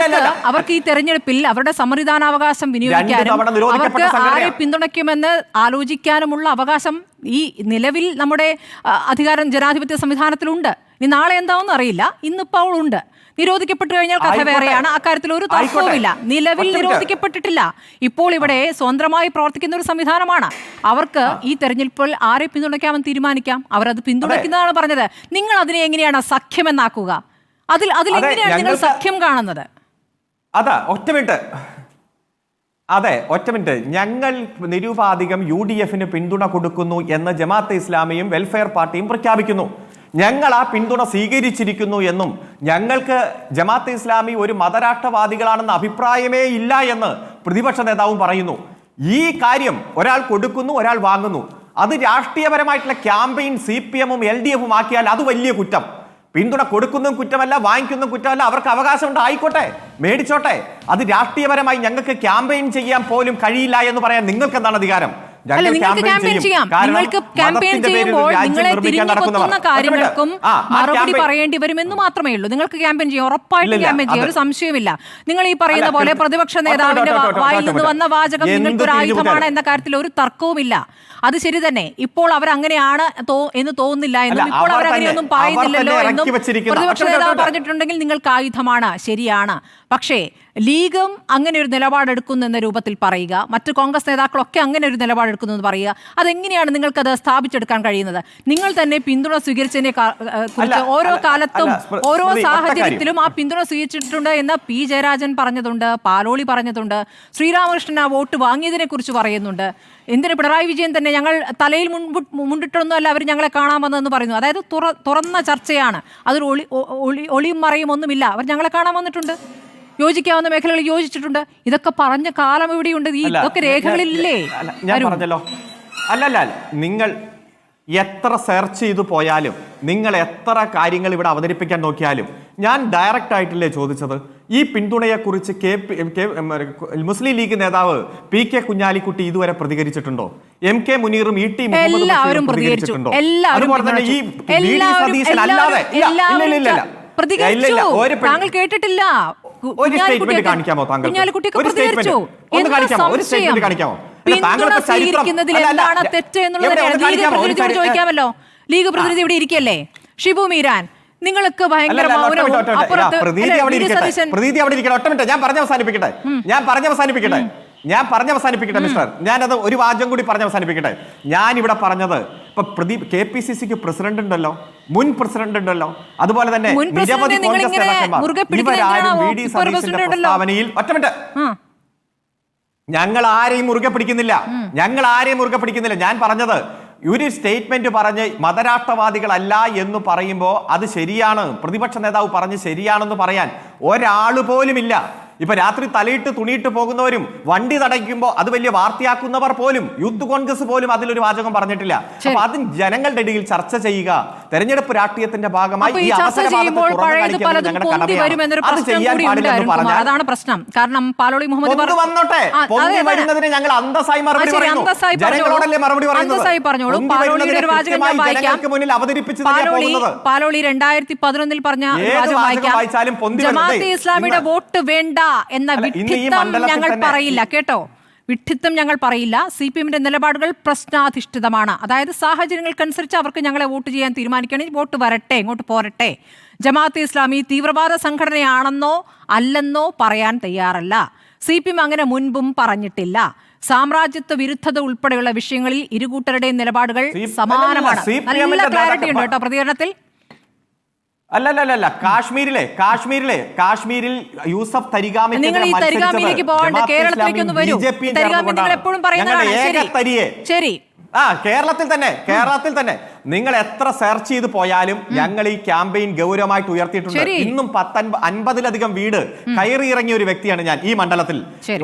അവർക്ക് ഈ തെരഞ്ഞെടുപ്പിൽ അവരുടെ സമ്മതിദാനാവകാശം വിനിയോഗിക്കാനും അവർക്ക് ആരെ പിന്തുണയ്ക്കുമെന്ന് ആലോചിക്കാനുമുള്ള അവകാശം ഈ നിലവിൽ നമ്മുടെ അധികാരം ജനാധിപത്യ സംവിധാനത്തിലുണ്ട്. ഇനി നാളെ എന്താവെന്ന് അറിയില്ല. ഇന്നിപ്പോൾ ഉണ്ട്. നിരോധിക്കപ്പെട്ടു കഴിഞ്ഞാൽ കഥ വേറെയാണ്. അക്കാര്യത്തിൽ ഒരു തർക്കവുമില്ല. നിലവിൽ നിരോധിക്കപ്പെട്ടിട്ടില്ല. ഇപ്പോൾ ഇവിടെ സ്വതന്ത്രമായി പ്രവർത്തിക്കുന്ന ഒരു സംവിധാനമാണ്. അവർക്ക് ഈ തെരഞ്ഞെടുപ്പിൽ ആരെ പിന്തുണയ്ക്കാമെന്ന് തീരുമാനിക്കാം. അവരത് പിന്തുണയ്ക്കുന്നതാണ് പറഞ്ഞത്. നിങ്ങൾ അതിനെ എങ്ങനെയാണ് സഖ്യമെന്നാക്കുക? അതിലെങ്ങനെയാണ് നിങ്ങൾ സഖ്യം കാണുന്നത്? ഒറ്റ മിനിറ്റ്. ഞങ്ങൾ നിരുപാധികം UDF-ന് പിന്തുണ കൊടുക്കുന്നു എന്ന് ജമാഅത്തെ ഇസ്ലാമിയും വെൽഫെയർ പാർട്ടിയും പ്രഖ്യാപിക്കുന്നു. ഞങ്ങൾ ആ പിന്തുണ സ്വീകരിച്ചിരിക്കുന്നു എന്നും ഞങ്ങൾക്ക് ജമാഅത്തെ ഇസ്ലാമി ഒരു മതരാഷ്ട്രവാദികളാണെന്ന അഭിപ്രായമേ ഇല്ല എന്ന് പ്രതിപക്ഷ നേതാവും പറയുന്നു. ഈ കാര്യം ഒരാൾ കൊടുക്കുന്നു, ഒരാൾ വാങ്ങുന്നു. അത് രാഷ്ട്രീയപരമായിട്ടുള്ള ക്യാമ്പയിൻ CPM-ഉം LDF-ഉം ആക്കിയാൽ അത് വലിയ കുറ്റം. പിന്തുണ കൊടുക്കുന്നതും കുറ്റമല്ല, വാങ്ങിക്കുന്നതും കുറ്റമല്ല. അവർക്ക് അവകാശമുണ്ട്, ആയിക്കോട്ടെ, മേടിച്ചോട്ടെ. അത് രാഷ്ട്രീയപരമായി ഞങ്ങൾക്ക് ക്യാമ്പയിൻ ചെയ്യാൻ പോലും കഴിയില്ല എന്ന് പറയാൻ നിങ്ങൾക്ക് എന്താണ് അധികാരം? നിങ്ങൾക്ക് ക്യാമ്പയിൻ ചെയ്യാം. നിങ്ങൾക്ക് ക്യാമ്പയിൻ ചെയ്യുമ്പോൾ നിങ്ങളെ തിരിഞ്ഞുകൊത്തുന്ന കാര്യങ്ങൾക്കും മറുപടി പറയേണ്ടി വരുമെന്ന് മാത്രമേ ഉള്ളൂ. നിങ്ങൾക്ക് ക്യാമ്പയിൻ ചെയ്യാം, ഉറപ്പായിട്ടും ക്യാമ്പയിൻ ചെയ്യാം, ഒരു സംശയമില്ല. നിങ്ങൾ ഈ പറയുന്ന പോലെ പ്രതിപക്ഷ നേതാവിന്റെ വായിൽ നിന്ന് വന്ന വാചകം നിങ്ങൾക്ക് ഒരു ആയുധമാണ് എന്ന കാര്യത്തിൽ ഒരു തർക്കവുമില്ല. അത് ശരി തന്നെ. ഇപ്പോൾ അവരങ്ങനെയാണ് എന്ന് തോന്നുന്നില്ല എന്നും ഇപ്പോൾ അവരങ്ങനെയൊന്നും പറയുന്നില്ലല്ലോ എന്നും പ്രതിപക്ഷ നേതാവ് പറഞ്ഞിട്ടുണ്ടെങ്കിൽ നിങ്ങൾക്ക് ആയുധമാണ്, ശരിയാണ്. പക്ഷേ ലീഗും അങ്ങനെ ഒരു നിലപാടെടുക്കുന്നു എന്ന രൂപത്തിൽ പറയുക, മറ്റ് കോൺഗ്രസ് നേതാക്കളൊക്കെ അങ്ങനെ ഒരു നിലപാടെടുക്കുന്നു എന്ന് പറയുക, അതെങ്ങനെയാണ് നിങ്ങൾക്കത് സ്ഥാപിച്ചെടുക്കാൻ കഴിയുന്നത്? നിങ്ങൾ തന്നെ പിന്തുണ സ്വീകരിച്ചതിനെ കുറിച്ച് ഓരോ കാലത്തും ഓരോ സാഹചര്യത്തിലും ആ പിന്തുണ സ്വീകരിച്ചിട്ടുണ്ട് എന്ന് P. ജയരാജൻ പറഞ്ഞതുണ്ട്, പാലോളി പറഞ്ഞതുണ്ട്, ശ്രീരാമകൃഷ്ണൻ ആ വോട്ട് വാങ്ങിയതിനെ കുറിച്ച് പറയുന്നുണ്ട്. എന്തിന് പിണറായി വിജയൻ തന്നെ ഞങ്ങൾ തലയിൽ മുണ്ടിട്ടൊന്നും അല്ല അവർ ഞങ്ങളെ കാണാൻ വന്നതെന്ന് പറയുന്നു. അതായത് തുറന്ന ചർച്ചയാണ്, അതൊരു ഒളിയും മറയും ഒന്നുമില്ല. അവർ ഞങ്ങളെ കാണാൻ വന്നിട്ടുണ്ട്, യോജിക്കാവുന്ന മേഖലകളിൽ യോജിച്ചിട്ടുണ്ട്. ഇതൊക്കെ പറഞ്ഞ കാലം എവിടെയുണ്ട്? ഇതൊക്കെ രേഖകളിലില്ലേ? ഞാൻ പറഞ്ഞല്ലോ, അല്ലല്ല, നിങ്ങൾ എത്ര സെർച്ച് ചെയ്തു പോയാലും, നിങ്ങൾ എത്ര കാര്യങ്ങൾ ഇവിടെ അവതരിപ്പിക്കാൻ നോക്കിയാലും, ഞാൻ ഡയറക്റ്റ് ആയിട്ടല്ലേ ചോദിച്ചത്. ഈ പിന്തുണയെക്കുറിച്ച് മുസ്ലിം ലീഗ് നേതാവ് PK കുഞ്ഞാലിക്കുട്ടി ഇതുവരെ പ്രതികരിച്ചിട്ടുണ്ടോ? MK മുനീറും ET Muhammad പ്രതികരിച്ചിട്ടുണ്ടോ? അതുപോലെ തന്നെ ഈ VD സതീശൻ അല്ലാതെ താങ്കൾ കേട്ടിട്ടില്ല? ഒരു സ്റ്റേറ്റ്മെന്റ് കാണിക്കാമോ? താങ്കൾ ഒരു സ്റ്റേറ്റ്മെന്റ് ഒന്ന് കാണിക്കാമോ? ഒരു സ്റ്റേറ്റ്മെന്റ് കാണിക്കാമോ? പിന്തുണ സ്വീകരിക്കുന്നതിൽ എന്താണ് തെറ്റ് എന്നുള്ളത് ലീഗ് പ്രതിനിധിയോട് ചോദിക്കാമല്ലോ. ലീഗ് പ്രതിനിധി ഇവിടെ ഇരിക്കല്ലേ, ഷിബു മീരാൻ. നിങ്ങൾക്ക് ഭയങ്കര മൗനവും അപ്പുറത്ത് പ്രതിനിധി അവിടെ ഇരിക്കട്ടെ. ഒറ്റ മിനിറ്റ്, ഞാൻ പറഞ്ഞ് അവസാനിപ്പിക്കട്ടെ മിസ്റ്റർ. ഞാനത് ഒരു വാചകം കൂടി പറഞ്ഞ് അവസാനിപ്പിക്കട്ടെ. ഞാൻ ഇവിടെ പറഞ്ഞത് ഇപ്പൊ KPCCക്ക് പ്രസിഡന്റ് ഉണ്ടല്ലോ, മുൻ പ്രസിഡന്റ് ഉണ്ടല്ലോ, അതുപോലെ തന്നെ നിരവധി കോൺഗ്രസ് നേതാക്കന്മാർ. ഇവരാരും VD സതീശന്റെ പ്രസ്താവനയിൽ ഒറ്റ മിനിറ്റ്, ഞങ്ങൾ ആരെയും മുറുകെ പിടിക്കുന്നില്ല. ഞാൻ പറഞ്ഞത് ഒരു സ്റ്റേറ്റ്മെന്റ് പറഞ്ഞ് മതരാഷ്ട്രവാദികളല്ല എന്ന് പറയുമ്പോൾ അത് ശരിയാണ്, പ്രതിപക്ഷ നേതാവ് പറഞ്ഞ് ശരിയാണെന്ന് പറയാൻ ഒരാൾ പോലുമില്ല. ഇപ്പൊ രാത്രി തലയിട്ട് തുണിയിട്ട് പോകുന്നവരും വണ്ടി തടയ്ക്കുമ്പോൾ അത് വലിയ വാർത്തയാക്കുന്നവർ പോലും, യൂത്ത് കോൺഗ്രസ് പോലും അതിലൊരു വാചകം പറഞ്ഞിട്ടില്ല. അപ്പൊ അത് ജനങ്ങളുടെ ഇടയിൽ ചർച്ച ചെയ്യുക, തെരഞ്ഞെടുപ്പ് രാഷ്ട്രീയത്തിന്റെ ഭാഗമായി ഈ അതാണ് പ്രശ്നം. കാരണം പാലോളി മുഹമ്മദ് വന്നോട്ടെ, വരുന്നതിന് ഞങ്ങൾ അന്തസ്സായി മറുപടി പറയുന്നു. ജനങ്ങളോടല്ലേ മറുപടി പറയുന്നത്? പാലോളി 2011 പറഞ്ഞ ജമാഅത്തെ ഇസ്ലാമിയുടെ വോട്ട് വേണ്ട എന്ന വിഡ്ഢിത്തം ഞങ്ങൾ പറയില്ല, കേട്ടോ, വിഡ്ഢിത്തം ഞങ്ങൾ പറയില്ല. CPM-ന്റെ നിലപാടുകൾ പ്രശ്നാധിഷ്ഠിതമാണ്. അതായത് സാഹചര്യങ്ങൾക്കനുസരിച്ച് അവർക്ക് ഞങ്ങളെ വോട്ട് ചെയ്യാൻ തീരുമാനിക്കുകയാണെങ്കിൽ വോട്ട് വരട്ടെ, ഇങ്ങോട്ട് പോരട്ടെ. ജമാഅത്തെ ഇസ്ലാമി തീവ്രവാദ സംഘടനയാണെന്നോ അല്ലെന്നോ പറയാൻ തയ്യാറല്ല. CPM അങ്ങനെ മുൻപും പറഞ്ഞിട്ടില്ല. സാമ്രാജ്യത്വ വിരുദ്ധത ഉൾപ്പെടെയുള്ള വിഷയങ്ങളിൽ ഇരുകൂട്ടരുടെയും നിലപാടുകൾ സമാനമാണ്. നല്ല ക്ലാരിറ്റി ഉണ്ട് കേട്ടോ പ്രതികരണത്തിൽ. അല്ലല്ല, കാശ്മീരിൽ യൂസഫ് തരിഗാമി നിങ്ങൾ ഈ തരിഗാമിയിലേക്ക് പോകണ്ട, കേരളത്തിലേക്ക് ഒന്ന് വരൂ. തരിഗാമി നിങ്ങൾ എപ്പോഴും പറയുന്നതാണ്. ശരി, കേരളത്തിൽ തന്നെ നിങ്ങൾ എത്ര സെർച്ച് ചെയ്ത് പോയാലും ഞങ്ങൾ ഈ ക്യാമ്പയിൻ ഗൗരവമായിട്ട് ഉയർത്തിയിട്ടുണ്ട്. ഇന്നും 50-ലധികം വീട് കയറി ഇറങ്ങിയ ഒരു വ്യക്തിയാണ് ഞാൻ ഈ മണ്ഡലത്തിൽ.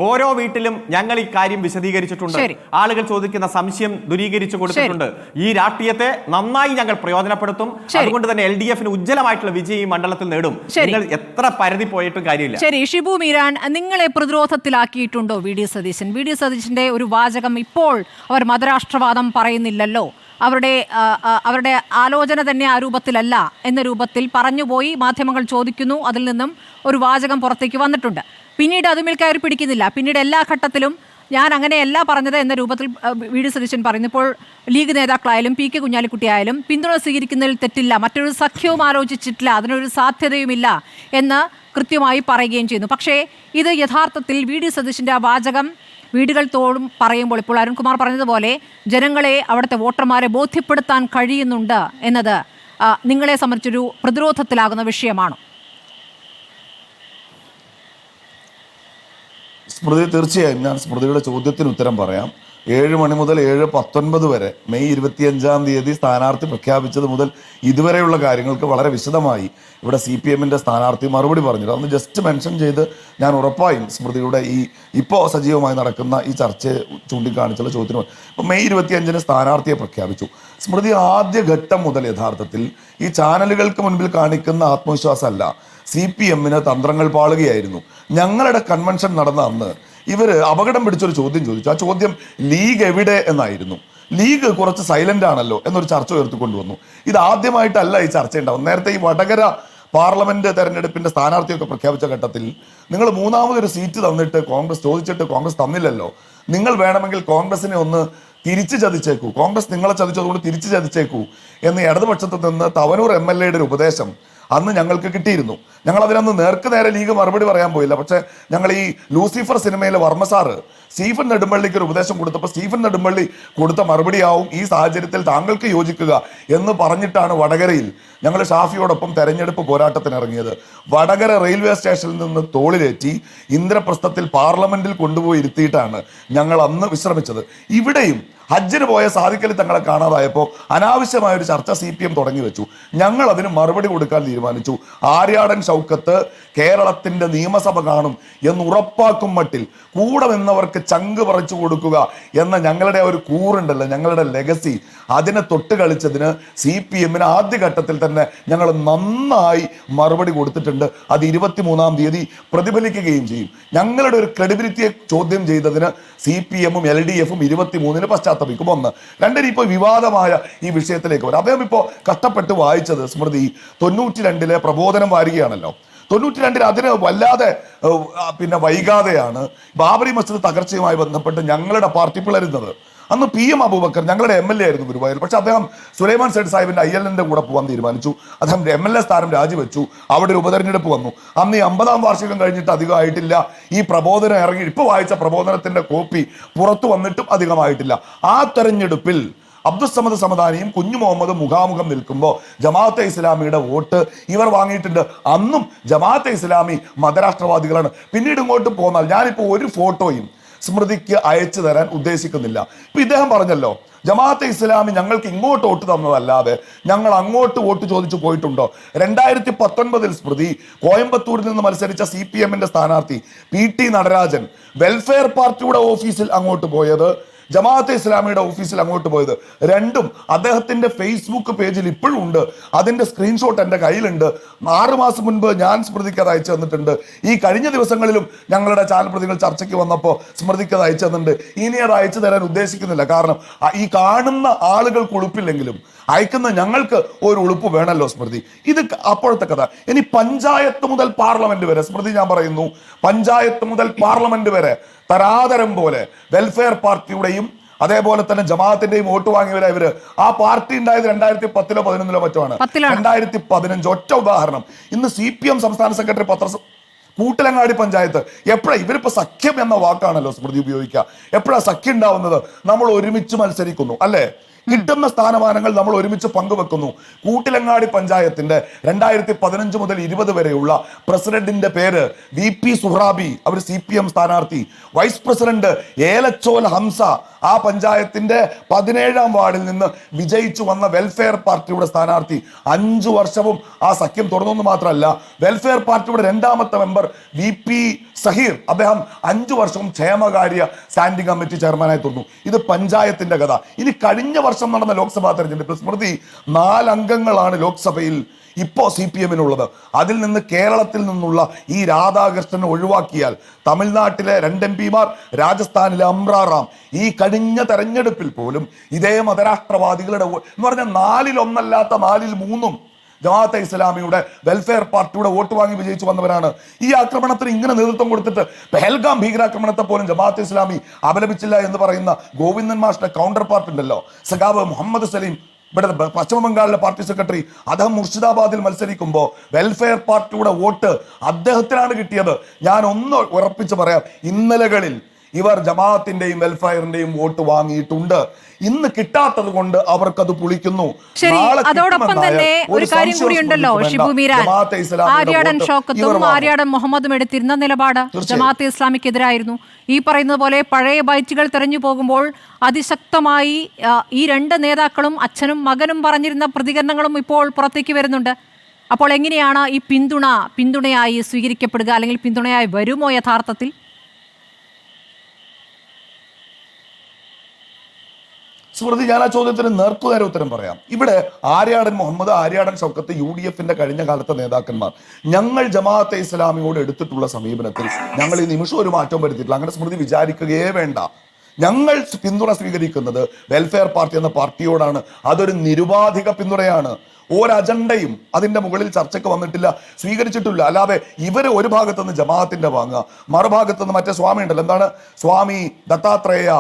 ഓരോ വീട്ടിലും ഞങ്ങൾ ഈ കാര്യം വിശദീകരിച്ചിട്ടുണ്ട്. ആളുകൾ ചോദിക്കുന്ന സംശയം ദൂരീകരിച്ചു കൊടുത്തിട്ടുണ്ട്. ഈ രാഷ്ട്രീയത്തെ നന്നായി ഞങ്ങൾ പ്രയോജനപ്പെടുത്തും. അതുകൊണ്ട് തന്നെ LDF-ന് ഉജ്ജ്വലമായിട്ടുള്ള വിജയം ഈ മണ്ഡലത്തിൽ നേടും. നിങ്ങൾ എത്ര പരിധി പോയിട്ടും കാര്യമില്ല. ശരി, ഷിബു മീരാൻ, നിങ്ങളെ പ്രതിരോധത്തിലാക്കിയിട്ടുണ്ടോ VD സതീശൻ? VD സതീശന്റെ ഒരു വാചകം, ഇപ്പോൾ അവർ മതരാഷ്ട്രവാദം പറയുന്നില്ലല്ലോ, അവരുടെ ആലോചന തന്നെ ആ രൂപത്തിലല്ല എന്ന രൂപത്തിൽ പറഞ്ഞുപോയി. മാധ്യമങ്ങൾ ചോദിക്കുന്നു, അതിൽ നിന്നും ഒരു വാചകം പുറത്തേക്ക് വന്നിട്ടുണ്ട്. പിന്നീട് അതുമേൽ കയറി പിടിക്കുന്നില്ല. പിന്നീട് എല്ലാ ഘട്ടത്തിലും ഞാൻ അങ്ങനെയല്ല പറഞ്ഞത് എന്ന രൂപത്തിൽ VD സതീശൻ പറയുന്നു. ഇപ്പോൾ ലീഗ് നേതാക്കളായാലും PK കുഞ്ഞാലിക്കുട്ടി ആയാലും പിന്തുണ സ്വീകരിക്കുന്നതിൽ തെറ്റില്ല, മറ്റൊരു സഖ്യവും ആലോചിച്ചിട്ടില്ല, അതിനൊരു സാധ്യതയുമില്ല എന്ന് കൃത്യമായി പറയുകയും ചെയ്യുന്നു. പക്ഷേ ഇത് യഥാർത്ഥത്തിൽ VD സതീശൻ്റെ ആ വാചകം വീടുകൾ തോറും പറയുമ്പോൾ ഇപ്പോൾ അരുൺകുമാർ പറഞ്ഞതുപോലെ ജനങ്ങളെ, അവിടുത്തെ വോട്ടർമാരെ ബോധ്യപ്പെടുത്താൻ കഴിയുന്നുണ്ട് എന്നത് നിങ്ങളെ സംബന്ധിച്ചൊരു പ്രതിരോധത്തിലാകുന്ന വിഷയമാണോ? സ്മൃതി, തീർച്ചയായും ഞാൻ സ്മൃതിയുടെ ചോദ്യത്തിന് ഉത്തരം പറയാം. 7 മണി മുതൽ 7:19 വരെ, മെയ് 25-ാം തീയതി സ്ഥാനാർത്ഥി പ്രഖ്യാപിച്ചത് മുതൽ ഇതുവരെയുള്ള കാര്യങ്ങൾക്ക് വളരെ വിശദമായി ഇവിടെ CPM-ന്റെ സ്ഥാനാർത്ഥി മറുപടി പറഞ്ഞില്ല. അന്ന് ജസ്റ്റ് മെൻഷൻ ചെയ്ത് ഞാൻ ഉറപ്പായും സ്മൃതിയുടെ ഇപ്പോൾ സജീവമായി നടക്കുന്ന ഈ ചർച്ചയെ ചൂണ്ടിക്കാണിച്ചുള്ള ചോദ്യത്തിന് ഇപ്പോൾ മെയ് 25-ന് സ്ഥാനാർത്ഥിയെ പ്രഖ്യാപിച്ചു. സ്മൃതി ആദ്യഘട്ടം മുതൽ യഥാർത്ഥത്തിൽ ഈ ചാനലുകൾക്ക് മുൻപിൽ കാണിക്കുന്ന ആത്മവിശ്വാസമല്ല, CPM-ന് തന്ത്രങ്ങൾ പാളുകയായിരുന്നു. ഞങ്ങളുടെ കൺവെൻഷൻ നടന്ന അന്ന് ഇവർ അപകടം പിടിച്ചൊരു ചോദ്യം ചോദിച്ചു. ആ ചോദ്യം ലീഗ് എവിടെ എന്നായിരുന്നു. ലീഗ് കുറച്ച് സൈലന്റ് ആണല്ലോ എന്നൊരു ചർച്ച ഉയർത്തിക്കൊണ്ടുവന്നു. ഇത് ആദ്യമായിട്ടല്ല ഈ ചർച്ച ഉണ്ടാവും. നേരത്തെ ഈ വടകര പാർലമെന്റ് തെരഞ്ഞെടുപ്പിന്റെ സ്ഥാനാർത്ഥിയൊക്കെ പ്രഖ്യാപിച്ച ഘട്ടത്തിൽ നിങ്ങൾ മൂന്നാമതൊരു സീറ്റ് തന്നിട്ട് കോൺഗ്രസ് ചോദിച്ചിട്ട് കോൺഗ്രസ് തന്നില്ലല്ലോ, നിങ്ങൾ വേണമെങ്കിൽ കോൺഗ്രസിനെ ഒന്ന് തിരിച്ചു ചതിച്ചേക്കൂ, കോൺഗ്രസ് നിങ്ങളെ ചതിച്ചതുകൊണ്ട് തിരിച്ചു ചതിച്ചേക്കൂ എന്ന് ഇടതുപക്ഷത്ത് നിന്ന് തവനൂർ MLA-യുടെ ഒരു ഉപദേശം അന്ന് ഞങ്ങൾക്ക് കിട്ടിയിരുന്നു. ഞങ്ങൾ അതിനന്ന് നേർക്ക് നേരെ ലീഗ് മറുപടി പറയാൻ പോയില്ല. പക്ഷേ ഞങ്ങൾ ഈ ലൂസിഫർ സിനിമയിലെ വർമ്മ സാറ് സ്റ്റീഫൻ നെടുമ്പള്ളിക്ക് ഒരു ഉപദേശം കൊടുത്തപ്പോൾ സ്റ്റീഫൻ നെടുമ്പള്ളി കൊടുത്ത മറുപടിയാവും ഈ സാഹചര്യത്തിൽ താങ്കൾക്ക് യോജിക്കുക എന്ന് പറഞ്ഞിട്ടാണ് വടകരയിൽ ഞങ്ങൾ ഷാഫിയോടൊപ്പം തെരഞ്ഞെടുപ്പ് പോരാട്ടത്തിന് ഇറങ്ങിയത്. വടകര റെയിൽവേ സ്റ്റേഷനിൽ നിന്ന് തോളിലേറ്റി ഇന്ദ്രപ്രസ്ഥത്തിൽ പാർലമെന്റിൽ കൊണ്ടുപോയി ഇരുത്തിയിട്ടാണ് ഞങ്ങൾ അന്ന് വിശ്രമിച്ചത്. ഇവിടെയും ഹജ്ജിന് പോയ സാദിഖലി തങ്ങളെ കാണാതായപ്പോൾ അനാവശ്യമായ ഒരു ചർച്ച CPM തുടങ്ങി വെച്ചു. ഞങ്ങൾ അതിന് മറുപടി കൊടുക്കാൻ തീരുമാനിച്ചു. ആര്യാടൻ ഷൗക്കത്ത് കേരളത്തിന്റെ നിയമസഭ കാണും എന്ന് ഉറപ്പാക്കും മട്ടിൽ കൂടെ നിന്നവർക്ക് ചങ്ക് പറിച്ചു കൊടുക്കുക എന്ന ഞങ്ങളുടെ ഒരു കൂറുണ്ടല്ലോ, ഞങ്ങളുടെ ലെഗസി, അതിനെ തൊട്ട് കളിച്ചതിന് CPM-ന് ആദ്യഘട്ടത്തിൽ തന്നെ ഞങ്ങൾ നന്നായി മറുപടി കൊടുത്തിട്ടുണ്ട്. അത് 23-ാം തീയതി പ്രതിഫലിക്കുകയും ചെയ്യും. ഞങ്ങളുടെ ഒരു ക്രെഡിബിലിറ്റിയെ ചോദ്യം ചെയ്തതിന് CPM-ഉം LDF-ഉം 23-ന് പശ്ചാത്തപിക്കും. 1. 2, ഇപ്പോൾ വിവാദമായ ഈ വിഷയത്തിലേക്ക് വരാം. അദ്ദേഹം ഇപ്പോൾ കഷ്ടപ്പെട്ട് വായിച്ചത് സ്മൃതി 92-ലെ പ്രബോധനം വാരികയാണല്ലോ. 92-ൽ അതിന് വല്ലാതെ വൈകാതെയാണ് ബാബറി മസ്ജിദ് തകർച്ചയുമായി ബന്ധപ്പെട്ട് ഞങ്ങളുടെ പാർട്ടി പിളരുന്നത്. അന്ന് PM അബൂബക്കർ ഞങ്ങളുടെ MLA ആയിരുന്നു ഗുരുവായൂർ. പക്ഷെ അദ്ദേഹം സുലൈമാൻ സൈഡ് സാഹിബിന്റെ ILN-ന്റെ കൂടെ പോകാൻ തീരുമാനിച്ചു. അദ്ദേഹം MLA സ്ഥാനം രാജിവെച്ചു. അവിടെ ഒരു ഉപതെരഞ്ഞെടുപ്പ് വന്നു. അന്ന് ഈ 50-ാം വാർഷികം കഴിഞ്ഞിട്ട് അധികമായിട്ടില്ല. ഈ പ്രബോധനം ഇറങ്ങി, ഇപ്പോൾ വായിച്ച പ്രബോധനത്തിന്റെ കോപ്പി പുറത്തു വന്നിട്ടും അധികമായിട്ടില്ല. ആ തെരഞ്ഞെടുപ്പിൽ അബ്ദുസ്സമദ് സമദാനിയും കുഞ്ഞു മുഹമ്മദും മുഖാമുഖം നിൽക്കുമ്പോൾ ജമാഅത്തെ ഇസ്ലാമിയുടെ വോട്ട് ഇവർ വാങ്ങിയിട്ടുണ്ട്. അന്നും ജമാഅത്തെ ഇസ്ലാമി മതരാഷ്ട്രവാദികളാണ്. പിന്നീട് ഇങ്ങോട്ട് പോന്നാൽ ഞാനിപ്പോൾ ഒരു ഫോട്ടോയും സ്മൃതിക്ക് അയച്ചു തരാൻ ഉദ്ദേശിക്കുന്നില്ല. ഇപ്പൊ ഇദ്ദേഹം പറഞ്ഞല്ലോ, ജമാഅത്തെ ഇസ്ലാമി ഞങ്ങൾക്ക് ഇങ്ങോട്ട് വോട്ട് തന്നതല്ലാതെ ഞങ്ങൾ അങ്ങോട്ട് വോട്ട് ചോദിച്ചു പോയിട്ടുണ്ടോ? 2019 സ്മൃതി കോയമ്പത്തൂരിൽ നിന്ന് മത്സരിച്ച CPM-ന്റെ സ്ഥാനാർത്ഥി PT നടരാജൻ വെൽഫെയർ പാർട്ടിയുടെ ഓഫീസിൽ അങ്ങോട്ട് പോയത്, ജമാഅത്തെ ഇസ്ലാമിയുടെ ഓഫീസിൽ അങ്ങോട്ട് പോയത്, രണ്ടും അദ്ദേഹത്തിന്റെ ഫേസ്ബുക്ക് പേജിൽ ഇപ്പോഴും ഉണ്ട്. അതിന്റെ സ്ക്രീൻഷോട്ട് എൻ്റെ കയ്യിലുണ്ട്. 6 മാസം മുൻപ് ഞാൻ സ്മൃതിക്ക് അത് അയച്ചു തന്നിട്ടുണ്ട്. ഈ കഴിഞ്ഞ ദിവസങ്ങളിലും ഞങ്ങളുടെ ചാനൽ പ്രതികൾ ചർച്ചയ്ക്ക് വന്നപ്പോൾ സ്മൃതിക്ക് അത് അയച്ചു തന്നിട്ടുണ്ട്. ഇനി അത് അയച്ചു തരാൻ ഉദ്ദേശിക്കുന്നില്ല. കാരണം ഈ കാണുന്ന ആളുകൾക്ക് ഉളുപ്പില്ലെങ്കിലും അയക്കുന്ന ഞങ്ങൾക്ക് ഒരു ഉളുപ്പ് വേണമല്ലോ സ്മൃതി. ഇത് അപ്പോഴത്തെ കഥ. ഇനി പഞ്ചായത്ത് മുതൽ പാർലമെന്റ് വരെ സ്മൃതി, ഞാൻ പറയുന്നു, പഞ്ചായത്ത് മുതൽ പാർലമെന്റ് വരെ തരാതരം പോലെ വെൽഫെയർ പാർട്ടിയുടെയും അതേപോലെ തന്നെ ജമാഅത്തിന്റെയും വോട്ട് വാങ്ങിയവരെ ഇവര്. ആ പാർട്ടി ഉണ്ടായത് 2010-ലോ 2011-ലോ മറ്റോ ആണ്. 2015 ഒറ്റ ഉദാഹരണം. ഇന്ന് CPM സംസ്ഥാന സെക്രട്ടറി കൂട്ടിലങ്ങാടി പഞ്ചായത്ത് എപ്പോഴാണ് ഇവരിപ്പോ സഖ്യം എന്ന വാക്കാണല്ലോ സ്മൃതി ഉപയോഗിക്കുക. എപ്പോഴാണ് സഖ്യം ഉണ്ടാവുന്നത്? നമ്മൾ ഒരുമിച്ച് മത്സരിക്കുന്നു അല്ലേ? കിട്ടുന്ന സ്ഥാനമാനങ്ങൾ നമ്മൾ ഒരുമിച്ച് പങ്കുവെക്കുന്നു. കൂട്ടിലങ്ങാടി പഞ്ചായത്തിന്റെ 2015 മുതൽ 20 വരെയുള്ള പ്രസിഡന്റിന്റെ പേര് VP സുഹ്റാബി, അവർ CPM സ്ഥാനാർത്ഥി. വൈസ് പ്രസിഡന്റ് ഏലച്ചോൽ ഹംസ, ആ പഞ്ചായത്തിന്റെ 17-ാം വാർഡിൽ നിന്ന് വിജയിച്ചു വന്ന വെൽഫെയർ പാർട്ടിയുടെ സ്ഥാനാർത്ഥി. 5 വർഷവും ആ സഖ്യം തുറന്നു മാത്രമല്ല, വെൽഫെയർ പാർട്ടിയുടെ 2ാമത്തെ മെമ്പർ VP സഹീർ, അദ്ദേഹം 5 വർഷവും ക്ഷേമകാര്യ സ്റ്റാൻഡിംഗ് കമ്മിറ്റി ചെയർമാനായി തുറന്നു. ഇത് പഞ്ചായത്തിന്റെ കഥ. ഇനി കഴിഞ്ഞ വർഷം നടന്ന ലോക്സഭാ തെരഞ്ഞെടുപ്പ് സ്മൃതി 4 അംഗങ്ങളാണ് ലോക്സഭയിൽ ഇപ്പോൾ CPM-നുള്ളത്. അതിൽ നിന്ന് കേരളത്തിൽ നിന്നുള്ള ഈ രാധാകൃഷ്ണനെ ഒഴിവാക്കിയാൽ തമിഴ്നാട്ടിലെ 2 MP-മാർ, രാജസ്ഥാനിലെ അമ്രാറാം, ഈ കഴിഞ്ഞ തെരഞ്ഞെടുപ്പിൽ പോലും ഇതേ മതരാഷ്ട്രവാദികളുടെ എന്ന് പറഞ്ഞാൽ 4-ൽ 1 4-ൽ 3 ജമാഅത്തെ ഇസ്ലാമിയുടെ വെൽഫെയർ പാർട്ടിയുടെ വോട്ട് വാങ്ങി വിജയിച്ചു വന്നവരാണ്. ഈ ആക്രമണത്തിന് ഇങ്ങനെ നേതൃത്വം കൊടുത്തിട്ട് പെഹൽഗാം ഭീകരാക്രമണത്തെ പോലും ജമാഅത്തെ ഇസ്ലാമി അപലപിച്ചില്ല എന്ന് പറയുന്ന ഗോവിന്ദൻ മാഷിന്റെ കൗണ്ടർ പാർട്ട് ഉണ്ടല്ലോ, സഖാവ് മുഹമ്മദ് സലീം, ഇവിടെ പശ്ചിമ ബംഗാളിലെ പാർട്ടി സെക്രട്ടറി. അദ്ദേഹം മുർഷിദാബാദിൽ മത്സരിക്കുമ്പോൾ വെൽഫെയർ പാർട്ടിയുടെ വോട്ട് അദ്ദേഹത്തിനാണ് കിട്ടിയത്. ഞാൻ ഒന്ന് ഉറപ്പിച്ച് പറയാം, ഇന്നലകളിൽ ഇവർ ജമാഅത്തിന്റെയും വെൽഫെയറിന്റെയും വോട്ട് വാങ്ങിയിട്ടുണ്ട്. ഇന്ന് കിട്ടാത്തത് കൊണ്ട് അവർക്കത് പുളിക്കുന്നു. ശരി, അതോടൊപ്പം തന്നെ ഒരു കാര്യം കൂടിയുണ്ടല്ലോ ഷിബു മീരാൻ, ആര്യാടൻ ഷൗക്കത്തും ആര്യാടൻ മുഹമ്മദും എടുത്തിരുന്ന നിലപാട് ജമാഅത്തെ ഇസ്ലാമിക്കെതിരായിരുന്നു. ഈ പറയുന്നത് പോലെ പഴയ ബൈറ്റുകൾ തെരഞ്ഞു പോകുമ്പോൾ അതിശക്തമായി ഈ രണ്ട് നേതാക്കളും അച്ഛനും മകനും പറഞ്ഞിരുന്ന പ്രതികരണങ്ങളും ഇപ്പോൾ പുറത്തേക്ക് വരുന്നുണ്ട്. അപ്പോൾ എങ്ങനെയാണ് ഈ പിന്തുണയായി സ്വീകരിക്കപ്പെടുക, അല്ലെങ്കിൽ പിന്തുണയായി വരുമോ യഥാർത്ഥത്തിൽ? സ്മൃതി, ഞാൻ ആ ചോദ്യത്തിന് നേർക്കുനേരെ ഉത്തരം പറയാം. ഇവിടെ ആര്യാടൻ മുഹമ്മദ്, ആര്യാടൻ ഷൗക്കത്ത്, UDFന്റെ കഴിഞ്ഞ കാലത്തെ നേതാക്കന്മാർ ഞങ്ങൾ ജമാഅത്തെ ഇസ്ലാമിയോട് എടുത്തിട്ടുള്ള സമീപനത്തിൽ ഞങ്ങൾ ഈ നിമിഷം ഒരു മാറ്റവും വരുത്തിയിട്ടില്ല. അങ്ങനെ സ്മൃതി വിചാരിക്കുകയേ വേണ്ട. ഞങ്ങൾ പിന്തുണ സ്വീകരിക്കുന്നത് വെൽഫെയർ പാർട്ടി എന്ന പാർട്ടിയോടാണ്. അതൊരു നിരുപാധിക പിന്തുണയാണ്. ഒരു അജണ്ടയും അതിന്റെ മുകളിൽ ചർച്ചയ്ക്ക് വന്നിട്ടില്ല, സ്വീകരിച്ചിട്ടില്ല. അല്ലാതെ ഇവര് ഒരു ഭാഗത്തുനിന്ന് ജമാഅത്തിന്റെ വാങ്ങുക, മറുഭാഗത്തുനിന്ന് മറ്റേ സ്വാമി ഉണ്ടല്ലോ, എന്താണ് സ്വാമി ദത്താത്രേയ,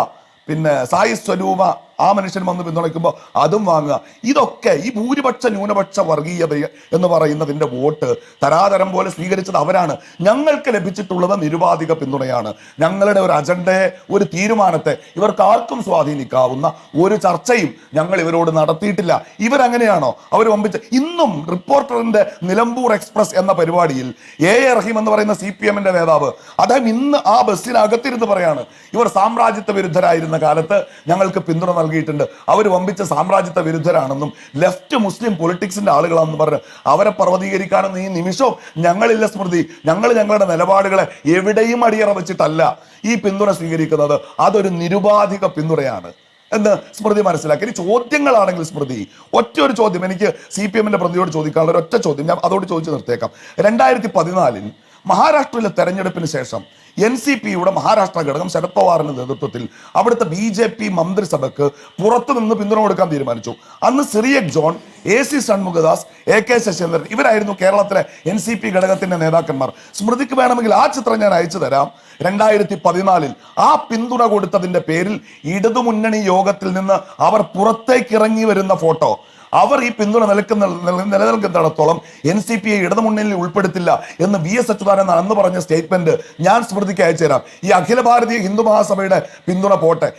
പിന്നെ സായി സ്വരൂപ, ആ മനുഷ്യൻ വന്ന് പിന്തുണയ്ക്കുമ്പോൾ അതും വാങ്ങുക. ഇതൊക്കെ ഈ ഭൂരിപക്ഷ ന്യൂനപക്ഷ വർഗീയത എന്ന് പറയുന്നതിന്റെ വോട്ട് തരാതരം പോലെ സ്വീകരിച്ചത് അവരാണ്. ഞങ്ങൾക്ക് ലഭിച്ചിട്ടുള്ളത് നിരുപാധിക പിന്തുണയാണ്. ഞങ്ങളുടെ ഒരു അജണ്ടയെ, ഒരു തീരുമാനത്തെ ഇവർക്ക് ആർക്കും സ്വാധീനിക്കാവുന്ന ഒരു ചർച്ചയും ഞങ്ങൾ ഇവരോട് നടത്തിയിട്ടില്ല. ഇവരങ്ങനെയാണോ? അവർ വമ്പിച്ച് ഇന്നും റിപ്പോർട്ടറിന്റെ നിലമ്പൂർ എക്സ്പ്രസ് എന്ന പരിപാടിയിൽ A റഹീം എന്ന് പറയുന്ന CPMന്റെ നേതാവ്, അദ്ദേഹം ഇന്ന് ആ ബസ്സിനകത്തിരുന്ന് പറയാണ്, ഇവർ സാമ്രാജ്യത്വ വിരുദ്ധരായിരുന്ന കാലത്ത് ഞങ്ങൾക്ക് പിന്തുണ നൽകിയിട്ടുണ്ട്, അവർ വമ്പിച്ച സാമ്രാജ്യത്വ വിരുദ്ധരാണെന്നും ലെഫ്റ്റ് മുസ്ലിം പൊളിറ്റിക്സിന്റെ ആളുകളാണെന്ന് പറഞ്ഞ് അവരെ പർവ്വതീകരിക്കാനൊന്നും ഈ നിമിഷവും ഞങ്ങളില്ല സ്മൃതി. ഞങ്ങൾ ഞങ്ങളുടെ നിലപാടുകളെ എവിടെയും അടിയറ വെച്ചിട്ടല്ല ഈ പിന്തുണ സ്വീകരിക്കുന്നത്. അതൊരു നിരുപാധിക പിന്തുണയാണ് എന്ന് സ്മൃതി മനസ്സിലാക്കി. ഇനി ചോദ്യങ്ങളാണെങ്കിൽ സ്മൃതി, ഒറ്റൊരു ചോദ്യം എനിക്ക് CPMന്റെ പ്രതിയോട് ചോദിക്കാനുള്ള ഒരൊറ്റ ചോദ്യം ഞാൻ അതോട് ചോദിച്ചു നിർത്തിയേക്കാം. 2014 മഹാരാഷ്ട്രയിലെ തെരഞ്ഞെടുപ്പിന് ശേഷം NCPയുടെ മഹാരാഷ്ട്ര ഘടകം ശരത് പവാറിന്റെ നേതൃത്വത്തിൽ അവിടുത്തെ BJP മന്ത്രിസഭയ്ക്ക് പുറത്തുനിന്ന് പിന്തുണ കൊടുക്കാൻ തീരുമാനിച്ചു. അന്ന് സിറിയക് ജോൺ, AC ഷൺമുഖദാസ്, AK ശശീന്ദ്രൻ ഇവരായിരുന്നു കേരളത്തിലെ NCP ഘടകത്തിന്റെ നേതാക്കന്മാർ. സ്മൃതിക്ക് വേണമെങ്കിൽ ആ ചിത്രം ഞാൻ അയച്ചു തരാം. 2014 ആ പിന്തുണ കൊടുത്തതിന്റെ പേരിൽ ഇടതുമുന്നണി യോഗത്തിൽ നിന്ന് അവർ പുറത്തേക്ക് ഇറങ്ങി വരുന്ന ഫോട്ടോ, അവർ ഈ പിന്തുണ നിലനിൽക്കുന്നിടത്തോളം NCPയെ ഇടതുമുന്നണിയിൽ ഉൾപ്പെടുത്തില്ല എന്ന് VS അച്യുതാനന്ദൻ അന്ന് പറഞ്ഞ സ്റ്റേറ്റ്മെന്റ് ഞാൻ സ്മൃതിക്ക് അയച്ചു തരാം. ഈ അഖില ഭാരതീയ ഹിന്ദു മഹാസഭയുടെ പിന്തുണ പോട്ടെ,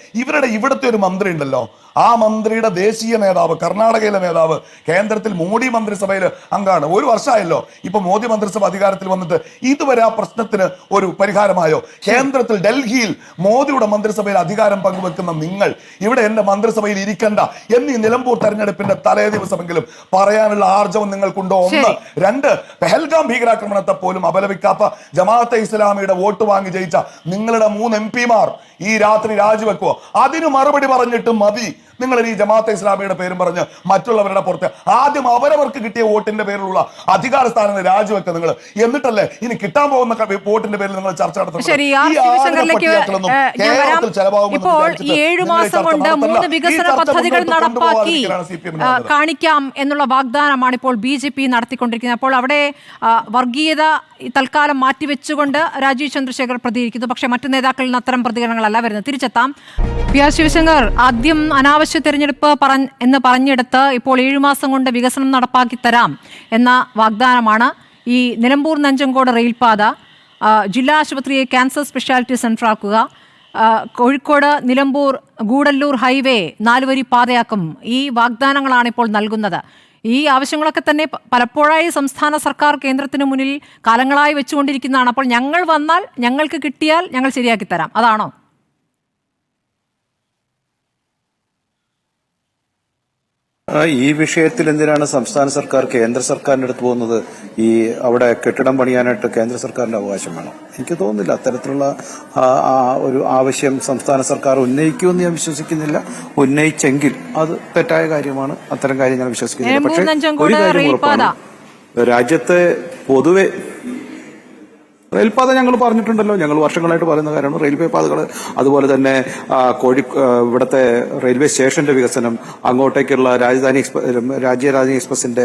ഇവിടുത്തെ ഒരു മന്ത്രി ഉണ്ടല്ലോ, ആ മന്ത്രിയുടെ ദേശീയ നേതാവ്, കർണാടകയിലെ നേതാവ്, കേന്ദ്രത്തിൽ മോഡി മന്ത്രിസഭയിൽ അംഗമാണ്. ഒരു വർഷമായല്ലോ ഇപ്പൊ മോദി മന്ത്രിസഭ അധികാരത്തിൽ വന്നിട്ട്. ഇതുവരെ ആ പ്രശ്നത്തിന് ഒരു പരിഹാരമായോ? കേന്ദ്രത്തിൽ ഡൽഹിയിൽ മോദിയുടെ മന്ത്രിസഭയിൽ അധികാരം പങ്കുവെക്കുന്ന നിങ്ങൾ ഇവിടെ എന്റെ മന്ത്രിസഭയിൽ ഇരിക്കണ്ട എന്നീ നിലമ്പൂർ തെരഞ്ഞെടുപ്പിന്റെ തലേ ദിവസമെങ്കിലും പറയാനുള്ള ആർജവം നിങ്ങൾക്കുണ്ടോ? ഒന്ന്. രണ്ട്, പെഹൽഗാം ഭീകരാക്രമണത്തെ പോലും അപലപിക്കാത്ത ജമാഅത്തെ ഇസ്ലാമിയുടെ വോട്ട് വാങ്ങി ജയിച്ച നിങ്ങളുടെ 3 MP-മാർ ഈ രാത്രി രാജിവെക്കുവോ? അതിന് മറുപടി പറഞ്ഞിട്ട് മതി നിങ്ങൾ ഈ ജമാഅത്തെ ഇസ്ലാമിയുടെ പേരും പറഞ്ഞ് മറ്റുള്ളവരുടെ പുറത്ത് ആദ്യം അവരവർക്ക് കിട്ടിയ വോട്ടിന്റെ പേരിലുള്ള അധികാര സ്ഥാനങ്ങൾ രാജിവെക്കുക നിങ്ങൾ. എന്നിട്ടല്ലേ ഇനി കിട്ടാൻ പോകുന്ന വോട്ടിന്റെ പേരിൽ നിങ്ങൾ ചർച്ച നടത്തുന്നത്. ഇപ്പോൾ 7 മാസം കൊണ്ട് 3 വികസന പദ്ധതികൾ നടപ്പാക്കി കാണിക്കാം എന്നുള്ള വാഗ്ദാനമാണ് ഇപ്പോൾ BJP നടത്തിക്കൊണ്ടിരിക്കുന്നത്. അപ്പോൾ അവിടെ വർഗീയത തൽക്കാലം മാറ്റിവെച്ചുകൊണ്ട് രാജീവ് ചന്ദ്രശേഖർ പ്രതികരിക്കുന്നു. പക്ഷേ മറ്റു നേതാക്കളിൽ നിന്ന് അത്തരം പ്രതികരണങ്ങളല്ല വരുന്നത്. തിരിച്ചെത്താം. PR ശിവശങ്കർ, ആദ്യം അനാവശ്യ തെരഞ്ഞെടുപ്പ് എന്ന് പറഞ്ഞെടുത്ത് ഇപ്പോൾ 7 മാസം കൊണ്ട് വികസനം നടപ്പാക്കി തരാം എന്ന വാഗ്ദാനമാണ്. ഈ നിലമ്പൂർ നഞ്ചങ്കോട് റെയിൽപാത, ജില്ലാ ആശുപത്രിയെ ക്യാൻസർ സ്പെഷ്യാലിറ്റി സെന്റർ ആക്കുക, കോഴിക്കോട് നിലമ്പൂർ ഗൂഡല്ലൂർ ഹൈവേ 4 വരി പാതയാക്കും. ഈ വാഗ്ദാനങ്ങളാണ് ഇപ്പോൾ നൽകുന്നത്. ഈ ആവശ്യങ്ങളൊക്കെ തന്നെ പലപ്പോഴായി സംസ്ഥാന സർക്കാർ കേന്ദ്രത്തിന് മുന്നിൽ കാലങ്ങളായി വെച്ചുകൊണ്ടിരിക്കുന്നതാണ്. അപ്പോൾ ഞങ്ങൾ വന്നാൽ, ഞങ്ങൾക്ക് കിട്ടിയാൽ ഞങ്ങൾ ശരിയാക്കി തരാം, അതാണോ? ഈ വിഷയത്തിൽ എന്തിനാണ് സംസ്ഥാന സർക്കാർ കേന്ദ്ര സർക്കാരിന്റെ അടുത്ത് പോകുന്നത്? ഈ അവിടെ കെട്ടിടം പണിയാനായിട്ട് കേന്ദ്ര സർക്കാരിന്റെ അവകാശം വേണം. എനിക്ക് തോന്നുന്നില്ല അത്തരത്തിലുള്ള ഒരു ആവശ്യം സംസ്ഥാന സർക്കാർ ഉന്നയിക്കുമെന്ന് ഞാൻ വിശ്വസിക്കുന്നില്ല. ഉന്നയിച്ചെങ്കിൽ അത് തെറ്റായ കാര്യമാണ്. അത്തരം കാര്യം ഞാൻ വിശ്വസിക്കുന്നില്ല. പക്ഷേ ഒരു കാര്യം ഉറപ്പാണ്, രാജ്യത്തെ പൊതുവെ റെയിൽപാത ഞങ്ങൾ പറഞ്ഞിട്ടുണ്ടല്ലോ, ഞങ്ങൾ വർഷങ്ങളായിട്ട് പറയുന്ന കാര്യമാണ് റെയിൽവേ പാതകൾ. അതുപോലെ തന്നെ ഇവിടുത്തെ റെയിൽവേ സ്റ്റേഷന്റെ വികസനം, അങ്ങോട്ടേക്കുള്ള രാജ്യരാജധാനി എക്സ്പ്രസിന്റെ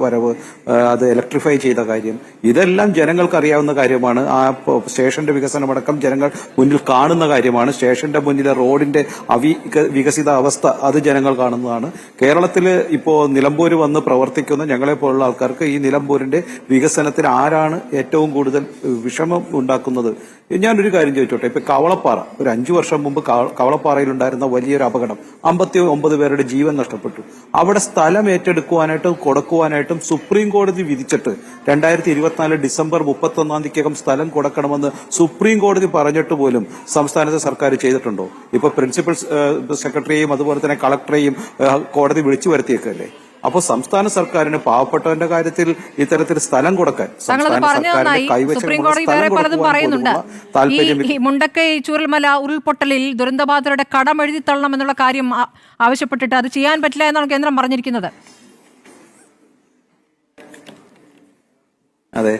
വരവ്, അത് ഇലക്ട്രിഫൈ ചെയ്ത കാര്യം, ഇതെല്ലാം ജനങ്ങൾക്ക് അറിയാവുന്ന കാര്യമാണ്. ആ സ്റ്റേഷന്റെ വികസനമടക്കം ജനങ്ങൾ മുന്നിൽ കാണുന്ന കാര്യമാണ്. സ്റ്റേഷന്റെ മുന്നിലെ റോഡിന്റെ വികസിത അവസ്ഥ അത് ജനങ്ങൾ കാണുന്നതാണ്. കേരളത്തിൽ ഇപ്പോൾ നിലമ്പൂര് വന്ന് പ്രവർത്തിക്കുന്ന ഞങ്ങളെപ്പോലുള്ള ആൾക്കാർക്ക് ഈ നിലമ്പൂരിന്റെ വികസനത്തിന് ആരാണ് ഏറ്റവും കൂടുതൽ വിഷമം ഉണ്ടാക്കുന്നത്. ഞാനൊരു കാര്യം ചോദിച്ചോട്ടെ, ഇപ്പൊ കവളപ്പാറ ഒരു 5 വർഷം മുമ്പ് കവളപ്പാറയിൽ ഉണ്ടായിരുന്ന വലിയൊരു അപകടം, 59 പേരുടെ ജീവൻ നഷ്ടപ്പെട്ടു. അവിടെ സ്ഥലം ഏറ്റെടുക്കുവാനായിട്ടും കൊടുക്കുവാനായിട്ടും സുപ്രീം കോടതി വിധിച്ചിട്ട് 2024 ഡിസംബർ 31 സ്ഥലം കൊടുക്കണമെന്ന് സുപ്രീം കോടതി പറഞ്ഞിട്ട് പോലും സംസ്ഥാനത്തെ സർക്കാർ ചെയ്തിട്ടുണ്ടോ? ഇപ്പൊ പ്രിൻസിപ്പൽ സെക്രട്ടറിയെയും അതുപോലെ തന്നെ കളക്ടറെയും കോടതി വിളിച്ചു വരുത്തിയേക്കല്ലേ. അപ്പോൾ സംസ്ഥാന സർക്കാരിന് പാവപ്പെട്ടവന്റെ കാര്യത്തിൽ ഇത്തരത്തിൽ സ്ഥലം കൊടുക്കാൻ ഈ മുണ്ടക്കൈ ചൂരൽമല ഉരുൾപൊട്ടലിൽ ദുരന്തബാധിതരുടെ കടം എഴുതി തള്ളണം എന്നുള്ള കാര്യം ആവശ്യപ്പെട്ടിട്ട് അത് ചെയ്യാൻ പറ്റില്ല എന്നാണ് കേന്ദ്രം പറഞ്ഞിരിക്കുന്നത്. അതെ,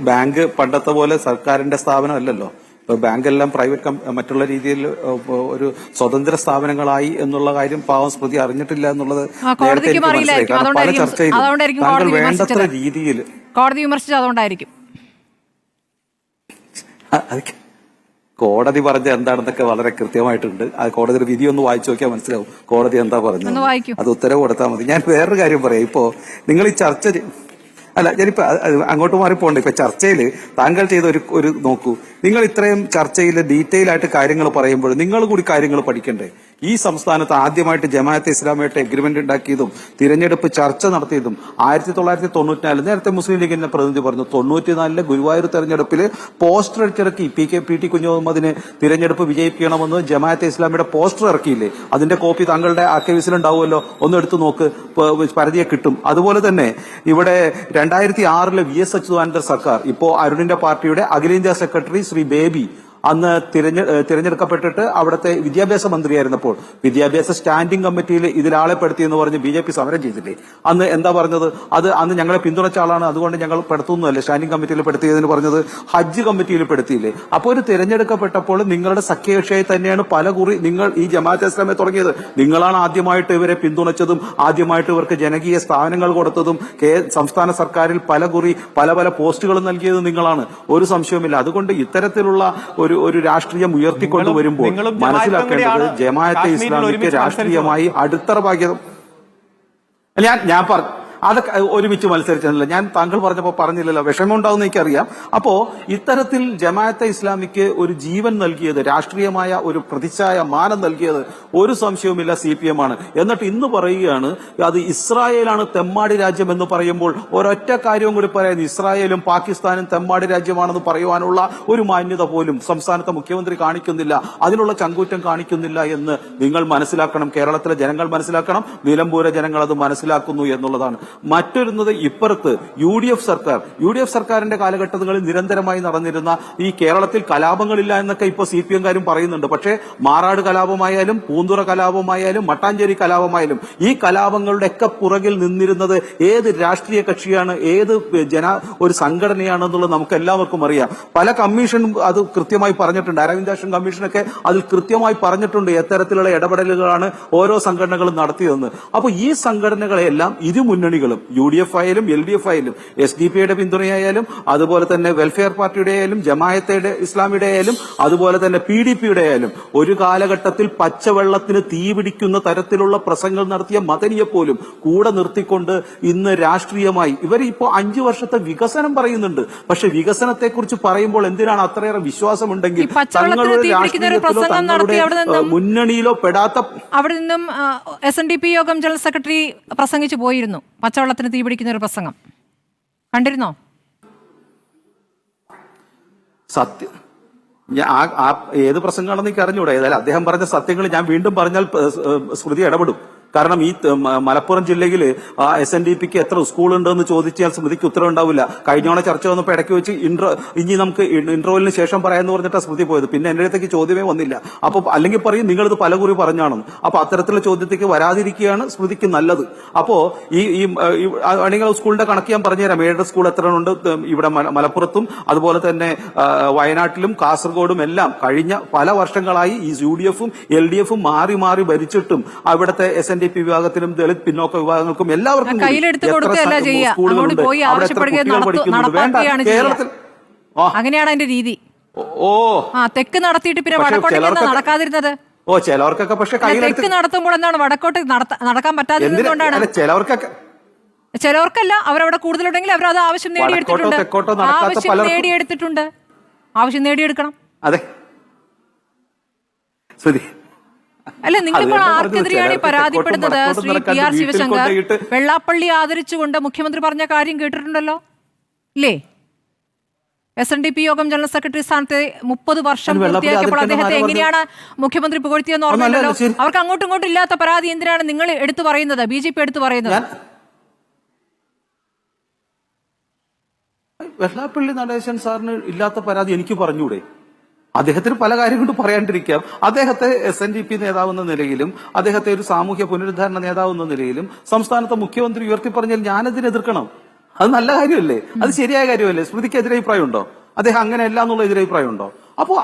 ബാങ്ക് പണ്ടത്തെ പോലെ സർക്കാരിന്റെ സ്ഥാപനം അല്ലല്ലോ. ബാങ്കെല്ലാം പ്രൈവറ്റ് മറ്റുള്ള രീതിയിൽ ഒരു സ്വതന്ത്ര സ്ഥാപനങ്ങളായി എന്നുള്ള കാര്യം പാവം സ്മൃതി അറിഞ്ഞിട്ടില്ല എന്നുള്ളത് നേരത്തെ എനിക്ക് മനസ്സിലായി. കാരണം പല ചർച്ചയിലും താങ്കൾ വേണ്ടത്ര രീതിയിൽ കോടതി വിമർശിച്ചത് അതുകൊണ്ടായിരിക്കും. കോടതി പറഞ്ഞ എന്താണെന്നൊക്കെ വളരെ കൃത്യമായിട്ടുണ്ട്. ആ കോടതിയുടെ വിധി ഒന്ന് വായിച്ചു നോക്കിയാൽ മനസ്സിലാവും കോടതി എന്താ പറഞ്ഞത്. അത് ഉത്തരവ് കൊടുത്താൽ മതി. ഞാൻ വേറൊരു കാര്യം പറയാം. ഇപ്പോ നിങ്ങൾ ഈ ചർച്ച ഞാനിപ്പോ അങ്ങോട്ട് മാറിപ്പോണ്ട്. ഇപ്പൊ ചർച്ചയിൽ താങ്കൾ ചെയ്ത ഒരു നോക്കൂ, നിങ്ങൾ ഇത്രയും ചർച്ചയിൽ ഡീറ്റെയിൽ ആയിട്ട് കാര്യങ്ങൾ പറയുമ്പോൾ നിങ്ങൾ കൂടി കാര്യങ്ങൾ പഠിക്കണ്ടേ? ഈ സംസ്ഥാനത്ത് ആദ്യമായിട്ട് ജമാഅത്തെ ഇസ്ലാമിയായിട്ട് എഗ്രിമെന്റ് ഉണ്ടാക്കിയതും തിരഞ്ഞെടുപ്പ് ചർച്ച നടത്തിയതും 1994, നേരത്തെ മുസ്ലിം ലീഗിന്റെ പ്രതിനിധി പറഞ്ഞു, 94 ഗുരുവായൂർ തെരഞ്ഞെടുപ്പിൽ പോസ്റ്റർ അടിച്ചിറക്കി പി ടി കുഞ്ഞുമുഹമ്മദിന് തിരഞ്ഞെടുപ്പ് വിജയിപ്പിക്കണമെന്ന് ജമാഅത്തെ ഇസ്ലാമിയുടെ പോസ്റ്റർ ഇറക്കിയില്ലേ? അതിന്റെ കോപ്പി താങ്കളുടെ ആർക്കൈവ്സിലുണ്ടാവുമല്ലോ, ഒന്ന് എടുത്തു നോക്ക്, പരിധിയെ കിട്ടും. അതുപോലെ തന്നെ ഇവിടെ 2006 VS അച്യുതാനന്ദൻ സർക്കാർ, ഇപ്പോ അരുണിന്റെ പാർട്ടിയുടെ അഖിലേന്ത്യാ സെക്രട്ടറി ശ്രീ ബേബി അന്ന് തിരഞ്ഞെടുക്കപ്പെട്ടിട്ട് അവിടുത്തെ വിദ്യാഭ്യാസ മന്ത്രിയായിരുന്നപ്പോൾ വിദ്യാഭ്യാസ സ്റ്റാൻഡിംഗ് കമ്മിറ്റിയിൽ ഇതിലാളെ പെടുത്തിയെന്ന് പറഞ്ഞ് BJP സമരം ചെയ്തില്ലേ? അന്ന് എന്താ പറഞ്ഞത്? അത് അന്ന് ഞങ്ങളെ പിന്തുണച്ച ആളാണ്, അതുകൊണ്ട് ഞങ്ങൾ പെടുത്തുന്നതല്ലേ, സ്റ്റാൻഡിംഗ് കമ്മിറ്റിയിൽ പെടുത്തിയതെന്ന് പറഞ്ഞത് ഹജ്ജ് കമ്മിറ്റിയിൽ പെടുത്തിയില്ലേ? അപ്പോൾ ഒരു തിരഞ്ഞെടുക്കപ്പെട്ടപ്പോൾ നിങ്ങളുടെ സഖ്യകക്ഷിയായി തന്നെയാണ് പലകുറി നിങ്ങൾ ഈ ജമാഅത്തെ ഇസ്ലാമിയെ തുടങ്ങിയത്. നിങ്ങളാണ് ആദ്യമായിട്ട് ഇവരെ പിന്തുണച്ചതും ആദ്യമായിട്ട് ഇവർക്ക് ജനകീയ സ്ഥാനങ്ങൾ കൊടുത്തതും സംസ്ഥാന സർക്കാരിൽ പലകുറി പല പോസ്റ്റുകളും നൽകിയത് നിങ്ങളാണ്, ഒരു സംശയവുമില്ല. അതുകൊണ്ട് ഇത്തരത്തിലുള്ള ഒരു രാഷ്ട്രീയം ഉയർത്തിക്കൊണ്ടുവരുമ്പോൾ മനസ്സിലാക്കേണ്ടത് ജമാഅത്തെ ഇസ്ലാമിക്ക് രാഷ്ട്രീയമായി അടിത്തറ പാകിയത്. ഞാൻ പറഞ്ഞു അതൊക്കെ ഒരുമിച്ച് മത്സരിച്ചില്ല. ഞാൻ താങ്കൾ പറഞ്ഞപ്പോൾ പറഞ്ഞില്ലല്ലോ, വിഷമം ഉണ്ടാവുന്ന എനിക്കറിയാം. അപ്പോ ഇത്തരത്തിൽ ജമാഅത്തെ ഇസ്ലാമിക്ക് ഒരു ജീവൻ നൽകിയത്, രാഷ്ട്രീയമായ ഒരു പ്രതിച്ഛായ മാനം നൽകിയത് ഒരു സംശയവുമില്ല CPM ആണ്. എന്നിട്ട് ഇന്ന് പറയുകയാണ് അത് ഇസ്രായേലാണ് തെമ്മാടി രാജ്യം എന്ന് പറയുമ്പോൾ ഒരൊറ്റ കാര്യവും കൂടി പറയുന്നു, ഇസ്രായേലും പാകിസ്ഥാനും തെമ്മാടി രാജ്യമാണെന്ന് പറയുവാനുള്ള ഒരു മാന്യത പോലും സംസ്ഥാനത്തെ മുഖ്യമന്ത്രി കാണിക്കുന്നില്ല, അതിനുള്ള ചങ്കൂറ്റം കാണിക്കുന്നില്ല എന്ന് നിങ്ങൾ മനസ്സിലാക്കണം. കേരളത്തിലെ ജനങ്ങൾ മനസ്സിലാക്കണം, നിലമ്പൂരെ ജനങ്ങൾ അത് മനസ്സിലാക്കുന്നു എന്നുള്ളതാണ്. മറ്റൊരുന്നത് ഇപ്പുറത്ത് UDF സർക്കാരിന്റെ കാലഘട്ടങ്ങളിൽ നിരന്തരമായി നടന്നിരുന്ന ഈ കേരളത്തിൽ കലാപങ്ങളില്ല എന്നൊക്കെ ഇപ്പൊ CPM-കാരും പറയുന്നുണ്ട്. പക്ഷേ മാറാട് കലാപമായാലും പൂന്തുറ കലാപമായാലും മട്ടാഞ്ചേരി കലാപമായാലും ഈ കലാപങ്ങളുടെ ഒക്കെ പുറകിൽ നിന്നിരുന്നത് ഏത് രാഷ്ട്രീയ കക്ഷിയാണ്, ഏത് ഒരു സംഘടനയാണെന്നുള്ളത് നമുക്ക് എല്ലാവർക്കും അറിയാം. പല കമ്മീഷനും അത് കൃത്യമായി പറഞ്ഞിട്ടുണ്ട്. അരവിന്ദാക്ഷൻ കമ്മീഷനൊക്കെ അതിൽ കൃത്യമായി പറഞ്ഞിട്ടുണ്ട് എത്തരത്തിലുള്ള ഇടപെടലുകളാണ് ഓരോ സംഘടനകളും നടത്തിയതെന്ന്. അപ്പോൾ ഈ സംഘടനകളെല്ലാം ഇരു മുന്നണികളും UDF ആയാലും LDF ആയാലും SDP-യുടെ പിന്തുണയായാലും അതുപോലെ തന്നെ വെൽഫെയർ പാർട്ടിയുടെ ആയാലും ജമാഅത്തെ ഇസ്ലാമിയുടെ ആയാലും അതുപോലെ തന്നെ PDP-യുടെ ആയാലും ഒരു കാലഘട്ടത്തിൽ പച്ചവെള്ളത്തിന് തീപിടിക്കുന്ന തരത്തിലുള്ള പ്രസംഗങ്ങൾ നടത്തിയ മദനിയെ പോലും കൂടെ നിർത്തിക്കൊണ്ട് ഇന്ന് രാഷ്ട്രീയമായി ഇവർ ഇപ്പോൾ 5 വർഷത്തെ വികസനം പറയുന്നുണ്ട്. പക്ഷെ വികസനത്തെക്കുറിച്ച് പറയുമ്പോൾ എന്തിനാണ് അത്രയേറെ വിശ്വാസമുണ്ടെങ്കിൽ തങ്ങളുടെ രാഷ്ട്രീയത്തിലോ തങ്ങളുടെ മുന്നണിയിലോ പെടാത്ത അവിടെ നിന്നും SNDP യോഗം ജനറൽ സെക്രട്ടറി പ്രസംഗിച്ചു പോയിരുന്നു. പച്ചവെള്ളത്തിന് തീപിടിക്കുന്ന ഒരു പ്രസംഗം കണ്ടിരുന്നോ? സത്യം ഏത് പ്രസംഗമാണെന്ന് എനിക്ക് അറിഞ്ഞൂടാ. ഏതായാലും അദ്ദേഹം പറഞ്ഞ സത്യങ്ങൾ ഞാൻ വീണ്ടും പറഞ്ഞാൽ സ്മൃതി ഇടപെടും. കാരണം ഈ മലപ്പുറം ജില്ലയിൽ SNDP-ക്ക് എത്ര സ്കൂളുണ്ടെന്ന് ചോദിച്ചാൽ സ്മൃതിക്ക് ഉത്തരവ് ഉണ്ടാവില്ല. കഴിഞ്ഞോണ ചർച്ച വന്നപ്പോൾ ഇടയ്ക്ക് വെച്ച് ഇനി നമുക്ക് ഇന്റർവെല്ലിന് ശേഷം പറയാമെന്ന് പറഞ്ഞിട്ടാണ് സ്മൃതി പോയത്. പിന്നെ എന്റെ അടുത്തേക്ക് ചോദ്യമേ വന്നില്ല. അപ്പൊ അല്ലെങ്കിൽ പറയും നിങ്ങളിത് പലകുറി പറഞ്ഞാണെന്ന്. അപ്പൊ അത്തരത്തിലുള്ള ചോദ്യത്തേക്ക് വരാതിരിക്കുകയാണ് സ്മൃതിക്ക് നല്ലത്. അപ്പോ ഈ ആണെങ്കിൽ സ്കൂളിന്റെ കണക്ക് ഞാൻ പറഞ്ഞുതരാം. ഏഴ് സ്കൂൾ എത്ര ഉണ്ട് ഇവിടെ മലപ്പുറത്തും അതുപോലെ തന്നെ വയനാട്ടിലും കാസർഗോഡും എല്ലാം കഴിഞ്ഞ പല വർഷങ്ങളായി ഈ UDF-ഉം LDF-ഉം മാറി മാറി ഭരിച്ചിട്ടും അവിടുത്തെ SNDP വിഭാഗത്തിനും ദളിത് പിന്നോക്ക വിഭാഗങ്ങൾക്കും എല്ലാവർക്കും കേരളത്തിൽ അങ്ങനെയാണ് അതിന്റെ രീതി. തെക്ക് നടത്തിയിട്ട് പിന്നെ വടക്കോട്ടേക്ക് നടക്കാതിരുന്നത്. ചിലവർക്കൊക്കെ പക്ഷെ തെക്ക് നടത്തുമ്പോൾ എന്താണ് വടക്കോട്ട് നടക്കാൻ പറ്റാതിരുന്നതുകൊണ്ടാണ്. ചിലവർക്കല്ല അവരവിടെ കൂടുതലുണ്ടെങ്കിൽ അവർ അത് ആവശ്യം നേടിയെടുത്തിട്ടുണ്ട്. ആവശ്യം നേടിയെടുക്കണം. അതെ ശരി. അല്ല, നിങ്ങളിപ്പോൾ ആർക്കെതിരെയാണ് പരാതിപ്പെടുന്നത്? ശ്രീ PR ശിവശങ്കർ വെള്ളാപ്പള്ളി ആദരിച്ചുകൊണ്ട് മുഖ്യമന്ത്രി പറഞ്ഞ കാര്യം കേട്ടിട്ടുണ്ടല്ലോ ഇല്ലേ? SNDP യോഗം ജനറൽ സെക്രട്ടറി സ്ഥാനത്ത് 30 വർഷം പൂർത്തിയാക്കിയപ്പോൾ അദ്ദേഹത്തെ എങ്ങനെയാണ് മുഖ്യമന്ത്രി പുകഴ്ത്തിയെന്ന് ഓർമ്മയില്ലല്ലോ. അവർക്ക് അങ്ങോട്ടും ഇങ്ങോട്ടും ഇല്ലാത്ത പരാതി എന്തിനാണ് നിങ്ങൾ എടുത്തു പറയുന്നത്, BJP എടുത്തു പറയുന്നത്? വെള്ളാപ്പള്ളി നടേശൻ സാറിന് ഇല്ലാത്ത പരാതി എനിക്ക് പറഞ്ഞൂടെ? അദ്ദേഹത്തിന് പല കാര്യം കൊണ്ട് പറയാണ്ടിരിക്കാം. അദ്ദേഹത്തെ SNDP നേതാവെന്ന നിലയിലും അദ്ദേഹത്തെ ഒരു സാമൂഹ്യ പുനരുദ്ധാരണ നേതാവെന്ന നിലയിലും സംസ്ഥാനത്തെ മുഖ്യമന്ത്രി ഉയർത്തിപ്പറഞ്ഞാൽ ഞാനതിനെ എതിർക്കണം. അത് നല്ല കാര്യമല്ലേ? അത് ശരിയായ കാര്യമല്ലേ? സ്മൃതിക്ക് എതിരഭിപ്രായം ഉണ്ടോ? അദ്ദേഹം അങ്ങനെയല്ല എന്നുള്ള എതിരഭിപ്രായം ഉണ്ടോ? അപ്പോൾ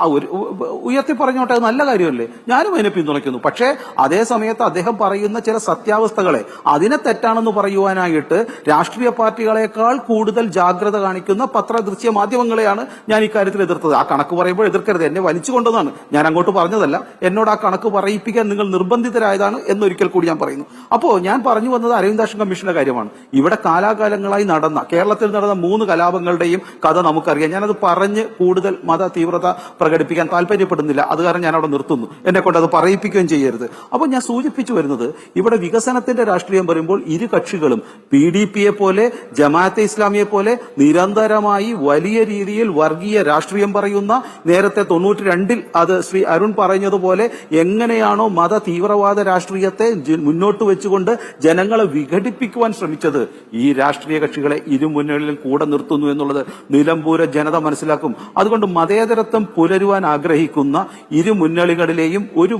ഉയർത്തി പറഞ്ഞോട്ടെ, അത് നല്ല കാര്യമല്ലേ? ഞാനും അതിനെ പിന്തുണയ്ക്കുന്നു. പക്ഷേ അതേ സമയത്ത് അദ്ദേഹം പറയുന്ന ചില സത്യാവസ്ഥകളെ അതിനെ തെറ്റാണെന്ന് പറയുവാനായിട്ട് രാഷ്ട്രീയ പാർട്ടികളെക്കാൾ കൂടുതൽ ജാഗ്രത കാണിക്കുന്ന പത്രദൃശ്യ മാധ്യമങ്ങളെയാണ് ഞാൻ ഇക്കാര്യത്തിൽ എതിർത്തത്. ആ കണക്ക് പറയുമ്പോൾ എതിർക്കരുത്, എന്നെ വലിച്ചു കൊണ്ടതാണ്, ഞാൻ അങ്ങോട്ട് പറഞ്ഞതല്ല. എന്നോട് ആ കണക്ക് പറയിപ്പിക്കാൻ നിങ്ങൾ നിർബന്ധിതരായതാണ് എന്നൊരിക്കൽ കൂടി ഞാൻ പറയുന്നു. അപ്പോൾ ഞാൻ പറഞ്ഞു വന്നത് അരവിന്ദാക്ഷൻ കമ്മീഷന്റെ കാര്യമാണ്. ഇവിടെ കാലാകാലങ്ങളായി കേരളത്തിൽ നടന്ന 3 കലാപങ്ങളുടെയും കഥ നമുക്കറിയാം. ഞാനത് പറഞ്ഞ് കൂടുതൽ മത തീവ്രത പ്രകടിപ്പിക്കാൻ താല്പര്യപ്പെടുന്നില്ല. അത് കാരണം ഞാൻ അവിടെ നിർത്തുന്നു. എന്നെ കൊണ്ട് അത് പറയിപ്പിക്കുകയും ചെയ്യരുത്. അപ്പോൾ ഞാൻ സൂചിപ്പിച്ചു വരുന്നത്, ഇവിടെ വികസനത്തിന്റെ രാഷ്ട്രീയം പറയുമ്പോൾ ഇരു കക്ഷികളും PDPയെ പോലെ ജമാഅത്തെ ഇസ്ലാമിയെ പോലെ നിരന്തരമായി വലിയ രീതിയിൽ വർഗീയ രാഷ്ട്രീയം പറയുന്ന, നേരത്തെ 92-ൽ അത് ശ്രീ അരുൺ പറഞ്ഞതുപോലെ എങ്ങനെയാണോ മത തീവ്രവാദ രാഷ്ട്രീയത്തെ മുന്നോട്ട് വെച്ചുകൊണ്ട് ജനങ്ങളെ വിഘടിപ്പിക്കുവാൻ ശ്രമിച്ചത്, ഈ രാഷ്ട്രീയ കക്ഷികളെ ഇരുമുന്നണികളിലും കൂടെ നിർത്തുന്നു എന്നുള്ളത് നിലമ്പൂര ജനത മനസ്സിലാക്കും. അതുകൊണ്ട് മതേതരത്വം പുലരുവാൻ ആഗ്രഹിക്കുന്ന ഇരു മുന്നണികളിലെയും ഒരു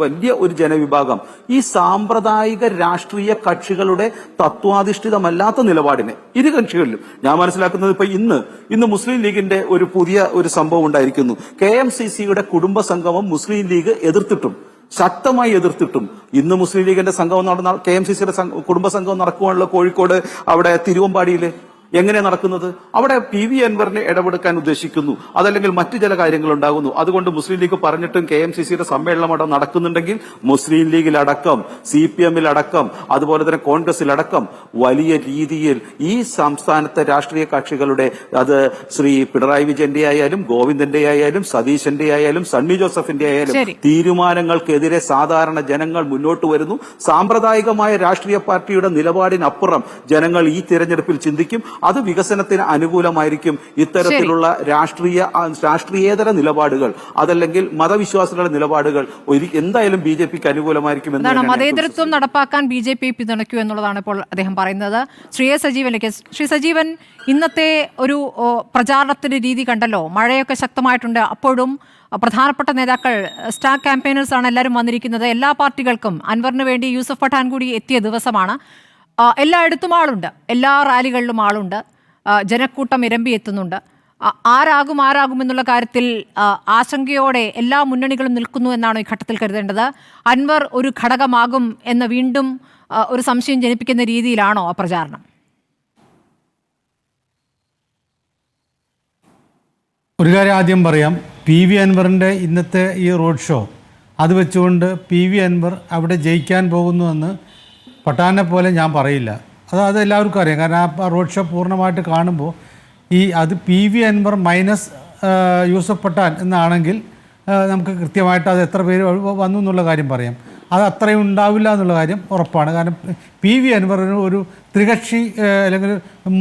വലിയ ഒരു ജനവിഭാഗം ഈ സാമ്പ്രദായിക രാഷ്ട്രീയ കക്ഷികളുടെ തത്വാധിഷ്ഠിതമല്ലാത്ത നിലപാടിനെ ഇരു കക്ഷികളിലും ഞാൻ മനസ്സിലാക്കുന്നത്, ഇപ്പൊ ഇന്ന് മുസ്ലിം ലീഗിന്റെ ഒരു പുതിയ ഒരു സംഭവം ഉണ്ടായിരിക്കുന്നു. KMCCയുടെ കുടുംബ സംഗമം മുസ്ലിം ലീഗ് ശക്തമായി എതിർത്തിട്ടും ഇന്ന് മുസ്ലിം ലീഗിന്റെ സംഘം KMCCയുടെ കുടുംബ സംഘം നടക്കുവാനുള്ള കോഴിക്കോട് അവിടെ തിരുവമ്പാടിയില് എങ്ങനെ നടക്കുന്നത്? അവിടെ PV അൻവറിനെ ഇടപെടുക്കാൻ ഉദ്ദേശിക്കുന്നു, അതല്ലെങ്കിൽ മറ്റു ചില കാര്യങ്ങൾ ഉണ്ടാകുന്നു. അതുകൊണ്ട് മുസ്ലിം ലീഗ് പറഞ്ഞിട്ടും KMCCയുടെ സമ്മേളനം അവിടെ നടക്കുന്നുണ്ടെങ്കിൽ മുസ്ലിം ലീഗിലടക്കം CPM-ലടക്കം അതുപോലെ തന്നെ കോൺഗ്രസിലടക്കം വലിയ രീതിയിൽ ഈ സംസ്ഥാനത്തെ രാഷ്ട്രീയ കക്ഷികളുടെ, അത് ശ്രീ പിണറായി വിജയന്റെ ആയാലും ഗോവിന്ദന്റെ ആയാലും സതീശന്റെ ആയാലും സണ്ണി ജോസഫിന്റെ ആയാലും തീരുമാനങ്ങൾക്കെതിരെ സാധാരണ ജനങ്ങൾ മുന്നോട്ട് വരുന്നു. സാമ്പ്രദായികമായ രാഷ്ട്രീയ പാർട്ടിയുടെ നിലപാടിനപ്പുറം ജനങ്ങൾ ഈ തിരഞ്ഞെടുപ്പിൽ ചിന്തിക്കും. അത് വികസനത്തിന് അനുകൂലമായിരിക്കും. ഇത്തരത്തിലുള്ള രാഷ്ട്രീയേതര നിലപാടുകൾ, അതല്ലെങ്കിൽ മതവിശ്വാസികളുടെ നിലപാടുകൾ എന്തായാലും BJPക്ക് അനുകൂലമായിരിക്കും. മതേതരത്വം നടപ്പാക്കാൻ BJP പിന്തുണയ്ക്കൂ എന്നുള്ളതാണ് ഇപ്പോൾ അദ്ദേഹം പറയുന്നത്. ശ്രീ സജീവനിലേക്ക്. ശ്രീ സജീവൻ, ഇന്നത്തെ ഒരു പ്രചാരണത്തിന്റെ രീതി കണ്ടല്ലോ. മഴയൊക്കെ ശക്തമായിട്ടുണ്ട്. അപ്പോഴും പ്രധാനപ്പെട്ട നേതാക്കൾ, സ്റ്റാർ ക്യാമ്പയിനേഴ്സ് ആണ് എല്ലാവരും വന്നിരിക്കുന്നത്. എല്ലാ പാർട്ടികൾക്കും അൻവറിന് വേണ്ടി യൂസഫ് പഠാൻ കൂടി എത്തിയ ദിവസമാണ്. എല്ലായിടത്തും ആളുണ്ട്, എല്ലാ റാലികളിലും ആളുണ്ട്, ജനക്കൂട്ടം ഇരമ്പി എത്തുന്നുണ്ട്. ആരാകും എന്നുള്ള കാര്യത്തിൽ ആശങ്കയോടെ എല്ലാ മുന്നണികളും നിൽക്കുന്നു എന്നാണ് ഈ ഘട്ടത്തിൽ കരുതേണ്ടത്? അൻവർ ഒരു ഘടകമാകും എന്ന് വീണ്ടും ഒരു സംശയം ജനിപ്പിക്കുന്ന രീതിയിലാണോ ആ പ്രചാരണം? ഒരു കാര്യം ആദ്യം പറയാം. PV അൻവറിൻ്റെ ഇന്നത്തെ ഈ റോഡ് ഷോ അത് വെച്ചുകൊണ്ട് PV അൻവർ അവിടെ ജയിക്കാൻ പോകുന്നുവെന്ന് പഠാനെ പോലെ ഞാൻ പറയില്ല. അത് എല്ലാവർക്കും അറിയാം. കാരണം ആ റോഡ് ഷോ പൂർണ്ണമായിട്ട് കാണുമ്പോൾ അത് PV അൻവർ മൈനസ് യൂസഫ് പഠാൻ എന്നാണെങ്കിൽ നമുക്ക് കൃത്യമായിട്ട് അത് എത്ര പേര് വന്നു എന്നുള്ള കാര്യം പറയാം. അത് അത്രയും ഉണ്ടാവില്ല എന്നുള്ള കാര്യം ഉറപ്പാണ്. കാരണം PV അൻവർ ഒരു ത്രികക്ഷി അല്ലെങ്കിൽ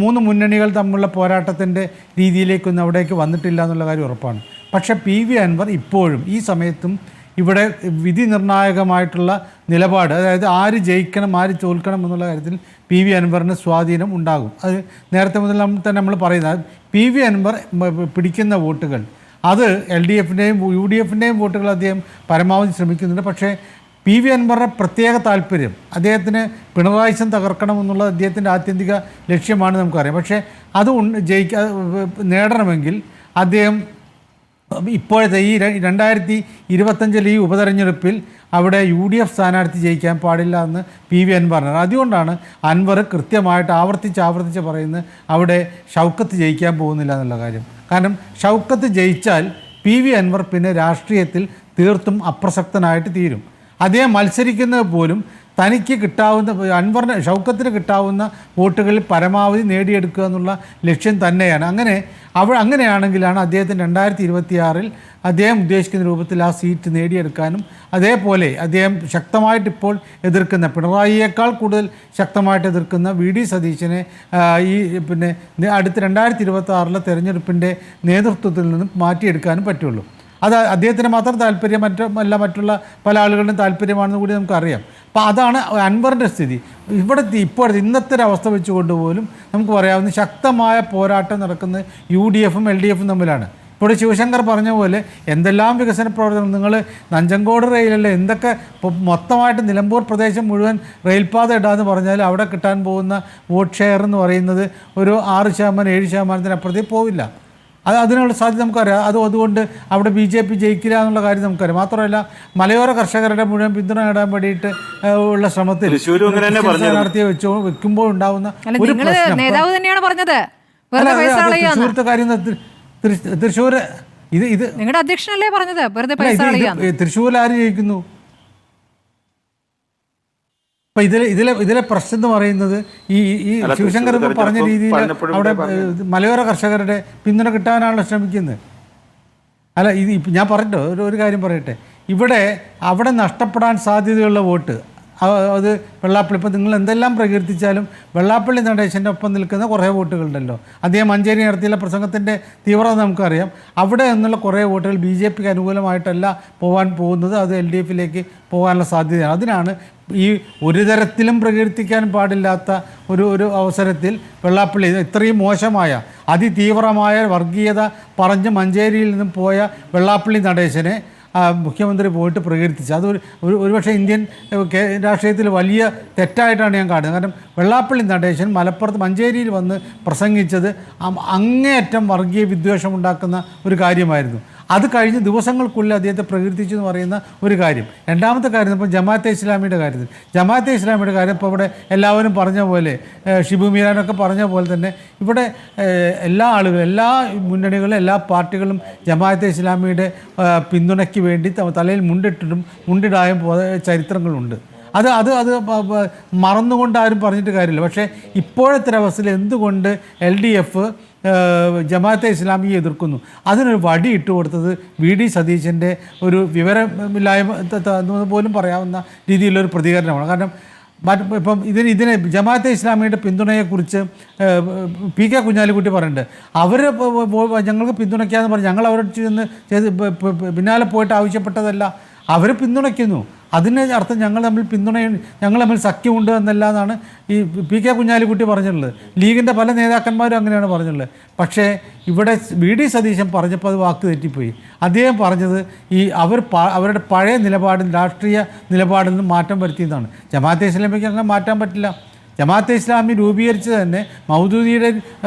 3 മുന്നണികൾ തമ്മിലുള്ള പോരാട്ടത്തിൻ്റെ രീതിയിലേക്കൊന്നും അവിടേക്ക് വന്നിട്ടില്ല എന്നുള്ള കാര്യം ഉറപ്പാണ്. പക്ഷേ PV അൻവർ ഇപ്പോഴും ഈ സമയത്തും ഇവിടെ വിധി നിർണായകമായിട്ടുള്ള നിലപാട്, അതായത് ആര് ജയിക്കണം ആര് തോൽക്കണം എന്നുള്ള കാര്യത്തിൽ PV അൻവറിന് സ്വാധീനം ഉണ്ടാകും. അത് നേരത്തെ മുതൽ തന്നെ നമ്മൾ പറയുന്നത്. PV അൻവർ പിടിക്കുന്ന വോട്ടുകൾ അത് LDFിൻ്റെയും UDFിൻ്റെയും വോട്ടുകൾ അദ്ദേഹം പരമാവധി ശ്രമിക്കുന്നുണ്ട്. പക്ഷേ PV അൻവറിൻ്റെ പ്രത്യേക താല്പര്യം, അദ്ദേഹത്തിന് പിണറായി തകർക്കണം എന്നുള്ള അദ്ദേഹത്തിൻ്റെ ആത്യന്തിക ലക്ഷ്യമാണ് നമുക്കറിയാം. പക്ഷേ അത് നേടണമെങ്കിൽ അദ്ദേഹം ഇപ്പോഴത്തെ ഈ 2025 ഈ ഉപതെരഞ്ഞെടുപ്പിൽ അവിടെ UDF സ്ഥാനാർത്ഥി ജയിക്കാൻ പാടില്ല എന്ന് PV അൻവർ പറഞ്ഞത്. അതുകൊണ്ടാണ് അൻവർ കൃത്യമായിട്ട് ആവർത്തിച്ച് പറയുന്നത് അവിടെ ഷൗക്കത്ത് ജയിക്കാൻ പോകുന്നില്ല എന്നുള്ള കാര്യം. കാരണം ഷൗക്കത്ത് ജയിച്ചാൽ PV അൻവർ പിന്നെ രാഷ്ട്രീയത്തിൽ തീർത്തും അപ്രസക്തനായിട്ട് തീരും. അദ്ദേഹം മത്സരിക്കുന്നത് പോലും തനിക്ക് കിട്ടാവുന്ന അൻവറിന് ഷൗക്കത്തിന് കിട്ടാവുന്ന വോട്ടുകളിൽ പരമാവധി നേടിയെടുക്കുക എന്നുള്ള ലക്ഷ്യം തന്നെയാണ്. അങ്ങനെയാണെങ്കിലാണ് അദ്ദേഹത്തിന് 2026 അദ്ദേഹം ഉദ്ദേശിക്കുന്ന രൂപത്തിൽ ആ സീറ്റ് നേടിയെടുക്കാനും അതേപോലെ അദ്ദേഹം ശക്തമായിട്ട് ഇപ്പോൾ എതിർക്കുന്ന പിണറായിയേക്കാൾ കൂടുതൽ ശക്തമായിട്ട് എതിർക്കുന്ന വി.ഡി. സതീശനെ അടുത്ത 2026 തെരഞ്ഞെടുപ്പിൻ്റെ നേതൃത്വത്തിൽ നിന്നും മാറ്റിയെടുക്കാനും പറ്റുള്ളൂ. അത് അദ്ദേഹത്തിന് മാത്രം താല്പര്യം, മറ്റുള്ള പല ആളുകളുടെയും താല്പര്യമാണെന്ന് കൂടി നമുക്കറിയാം. അപ്പോൾ അതാണ് അൻവറിൻ്റെ സ്ഥിതി. ഇന്നത്തെ ഒരു അവസ്ഥ വെച്ചുകൊണ്ട് പോലും നമുക്ക് പറയാവുന്ന ശക്തമായ പോരാട്ടം നടക്കുന്നത് UDFും LDFും തമ്മിലാണ്. ഇപ്പോൾ ശിവശങ്കർ പറഞ്ഞ പോലെ എന്തെല്ലാം വികസന പ്രവർത്തനങ്ങൾ, നിങ്ങൾ നഞ്ചങ്കോട് റെയിലല്ലേ എന്തൊക്കെ മൊത്തമായിട്ട് നിലമ്പൂർ പ്രദേശം മുഴുവൻ റെയിൽപാത ഇടാന്ന് പറഞ്ഞാൽ അവിടെ കിട്ടാൻ പോകുന്ന വോട്ട് ഷെയർ എന്ന് പറയുന്നത് ഒരു 6%-7% അപ്പുറത്തേക്ക് പോവില്ല. അതിനുള്ള സാധ്യത നമുക്കറിയാം. അതുകൊണ്ട് അവിടെ BJP ജയിക്കില്ല എന്നുള്ള കാര്യം നമുക്കറിയാം. മാത്രമല്ല മലയോര കർഷകരുടെ മുഴുവൻ പിന്തുണ നേടാൻ വേണ്ടിയിട്ട് ഉള്ള ശ്രമത്തിൽ സ്ഥാനാർത്ഥിയെ വെക്കുമ്പോൾ ഉണ്ടാവുന്ന ഒരു നേതാവ് തന്നെയാണ് പറഞ്ഞത്. തൃശ്ശൂരത്തെ കാര്യം തൃശ്ശൂർ ഇത് നിങ്ങളുടെ അധ്യക്ഷനല്ലേ പറഞ്ഞത് തൃശ്ശൂരിൽ ആര് ജയിക്കുന്നു? അപ്പം ഇതിലെ പ്രശ്നം എന്ന് പറയുന്നത് ഈ ശിവശങ്കർ പറഞ്ഞ രീതിയിൽ അവിടെ മലയോര കർഷകരുടെ പിന്തുണ കിട്ടാനാണല്ലോ ശ്രമിക്കുന്നത്. അല്ല, ഞാൻ പറഞ്ഞോ ഒരു കാര്യം പറയട്ടെ. അവിടെ നഷ്ടപ്പെടാൻ സാധ്യതയുള്ള വോട്ട് അത് വെള്ളാപ്പള്ളി, ഇപ്പോൾ നിങ്ങൾ എന്തെല്ലാം പ്രകീർത്തിച്ചാലും വെള്ളാപ്പള്ളി നടേശൻ്റെ ഒപ്പം നിൽക്കുന്ന കുറേ വോട്ടുകളുണ്ടല്ലോ. അദ്ദേഹം മഞ്ചേരി നടത്തിയുള്ള പ്രസംഗത്തിൻ്റെ തീവ്രത നമുക്കറിയാം. അവിടെ നിന്നുള്ള കുറേ വോട്ടുകൾ BJPക്ക് അനുകൂലമായിട്ടല്ല പോകാൻ പോകുന്നത്, അത് LDFിലേക്ക് പോകാനുള്ള സാധ്യതയാണ്. അതിനാണ് ഈ ഒരു തരത്തിലും പ്രകീർത്തിക്കാൻ പാടില്ലാത്ത ഒരു അവസരത്തിൽ വെള്ളാപ്പള്ളി ഇത്രയും മോശമായ അതിതീവ്രമായ വർഗീയത പറഞ്ഞ് മഞ്ചേരിയിൽ നിന്നും പോയ വെള്ളാപ്പള്ളി നടേശനെ മുഖ്യമന്ത്രി പോയിട്ട് പ്രകീർത്തിച്ചു. അത് ഒരുപക്ഷെ ഇന്ത്യൻ രാഷ്ട്രീയത്തിൽ വലിയ തെറ്റായിട്ടാണ് ഞാൻ കാണുന്നത്. കാരണം വെള്ളാപ്പള്ളി നടേശൻ മലപ്പുറത്ത് മഞ്ചേരിയിൽ വന്ന് പ്രസംഗിച്ചത് അങ്ങേയറ്റം വർഗീയ വിദ്വേഷമുണ്ടാക്കുന്ന ഒരു കാര്യമായിരുന്നു. അത് കഴിഞ്ഞ് ദിവസങ്ങൾക്കുള്ളിൽ അദ്ദേഹത്തെ പ്രകീർത്തിച്ചു എന്ന് പറയുന്ന ഒരു കാര്യം. രണ്ടാമത്തെ കാര്യം ഇപ്പോൾ ജമാഅത്തെ ഇസ്ലാമിയുടെ കാര്യം ഇപ്പോൾ ഇവിടെ എല്ലാവരും പറഞ്ഞ പോലെ, ഷിബു മീരാനൊക്കെ പറഞ്ഞ പോലെ തന്നെ ഇവിടെ എല്ലാ ആളുകളും, എല്ലാ മുന്നണികളും, എല്ലാ പാർട്ടികളും ജമാഅത്തെ ഇസ്ലാമിയുടെ പിന്തുണയ്ക്ക് വേണ്ടി തലയിൽ മുണ്ടിടായും പോയ ചരിത്രങ്ങളുണ്ട്. അത് മറന്നുകൊണ്ട് ആരും പറഞ്ഞിട്ട് കാര്യമില്ല. പക്ഷേ ഇപ്പോഴത്തെ അവസ്ഥയിൽ എന്തുകൊണ്ട് LDF ജമാഅത്തെ ഇസ്ലാമിയെ എതിർക്കുന്നു? അതിനൊരു വടി ഇട്ട് കൊടുത്തത് വി.ഡി. സതീശൻ്റെ ഒരു വിവരമില്ലായ്മ പോലും പറയാവുന്ന രീതിയിലൊരു പ്രതികരണമാണ്. കാരണം ഇപ്പം ഇതിനെ ജമാഅത്തെ ഇസ്ലാമിയുടെ പിന്തുണയെക്കുറിച്ച് P.K. കുഞ്ഞാലിക്കുട്ടി പറയുന്നുണ്ട്. അവർ ഞങ്ങൾക്ക് പിന്തുണയ്ക്കാമെന്ന് പറഞ്ഞ് ഞങ്ങൾ അവരോട് ചെന്ന് പിന്നാലെ പോയിട്ട് ആവശ്യപ്പെട്ടതല്ല, അവർ പിന്തുണയ്ക്കുന്നു. അതിന് അർത്ഥം ഞങ്ങൾ തമ്മിൽ സഖ്യമുണ്ട് എന്നല്ല എന്നാണ് ഈ P.K. കുഞ്ഞാലിക്കുട്ടി പറഞ്ഞിട്ടുള്ളത്. ലീഗിൻ്റെ പല നേതാക്കന്മാരും അങ്ങനെയാണ് പറഞ്ഞിട്ടുള്ളത്. പക്ഷേ ഇവിടെ വി.ഡി. സതീശൻ പറഞ്ഞപ്പോൾ അത് വാക്ക് തെറ്റിപ്പോയി. അദ്ദേഹം പറഞ്ഞത് അവരുടെ പഴയ രാഷ്ട്രീയ നിലപാടിൽ നിന്ന് മാറ്റം വരുത്തിയതാണ്. ജമാഅത്തെ ഇസ്ലാമിക്ക് അങ്ങനെ മാറ്റാൻ പറ്റില്ല. ജമാഅത്തെ ഇസ്ലാമി രൂപീകരിച്ചത് തന്നെ മൗദൂദിയുടെ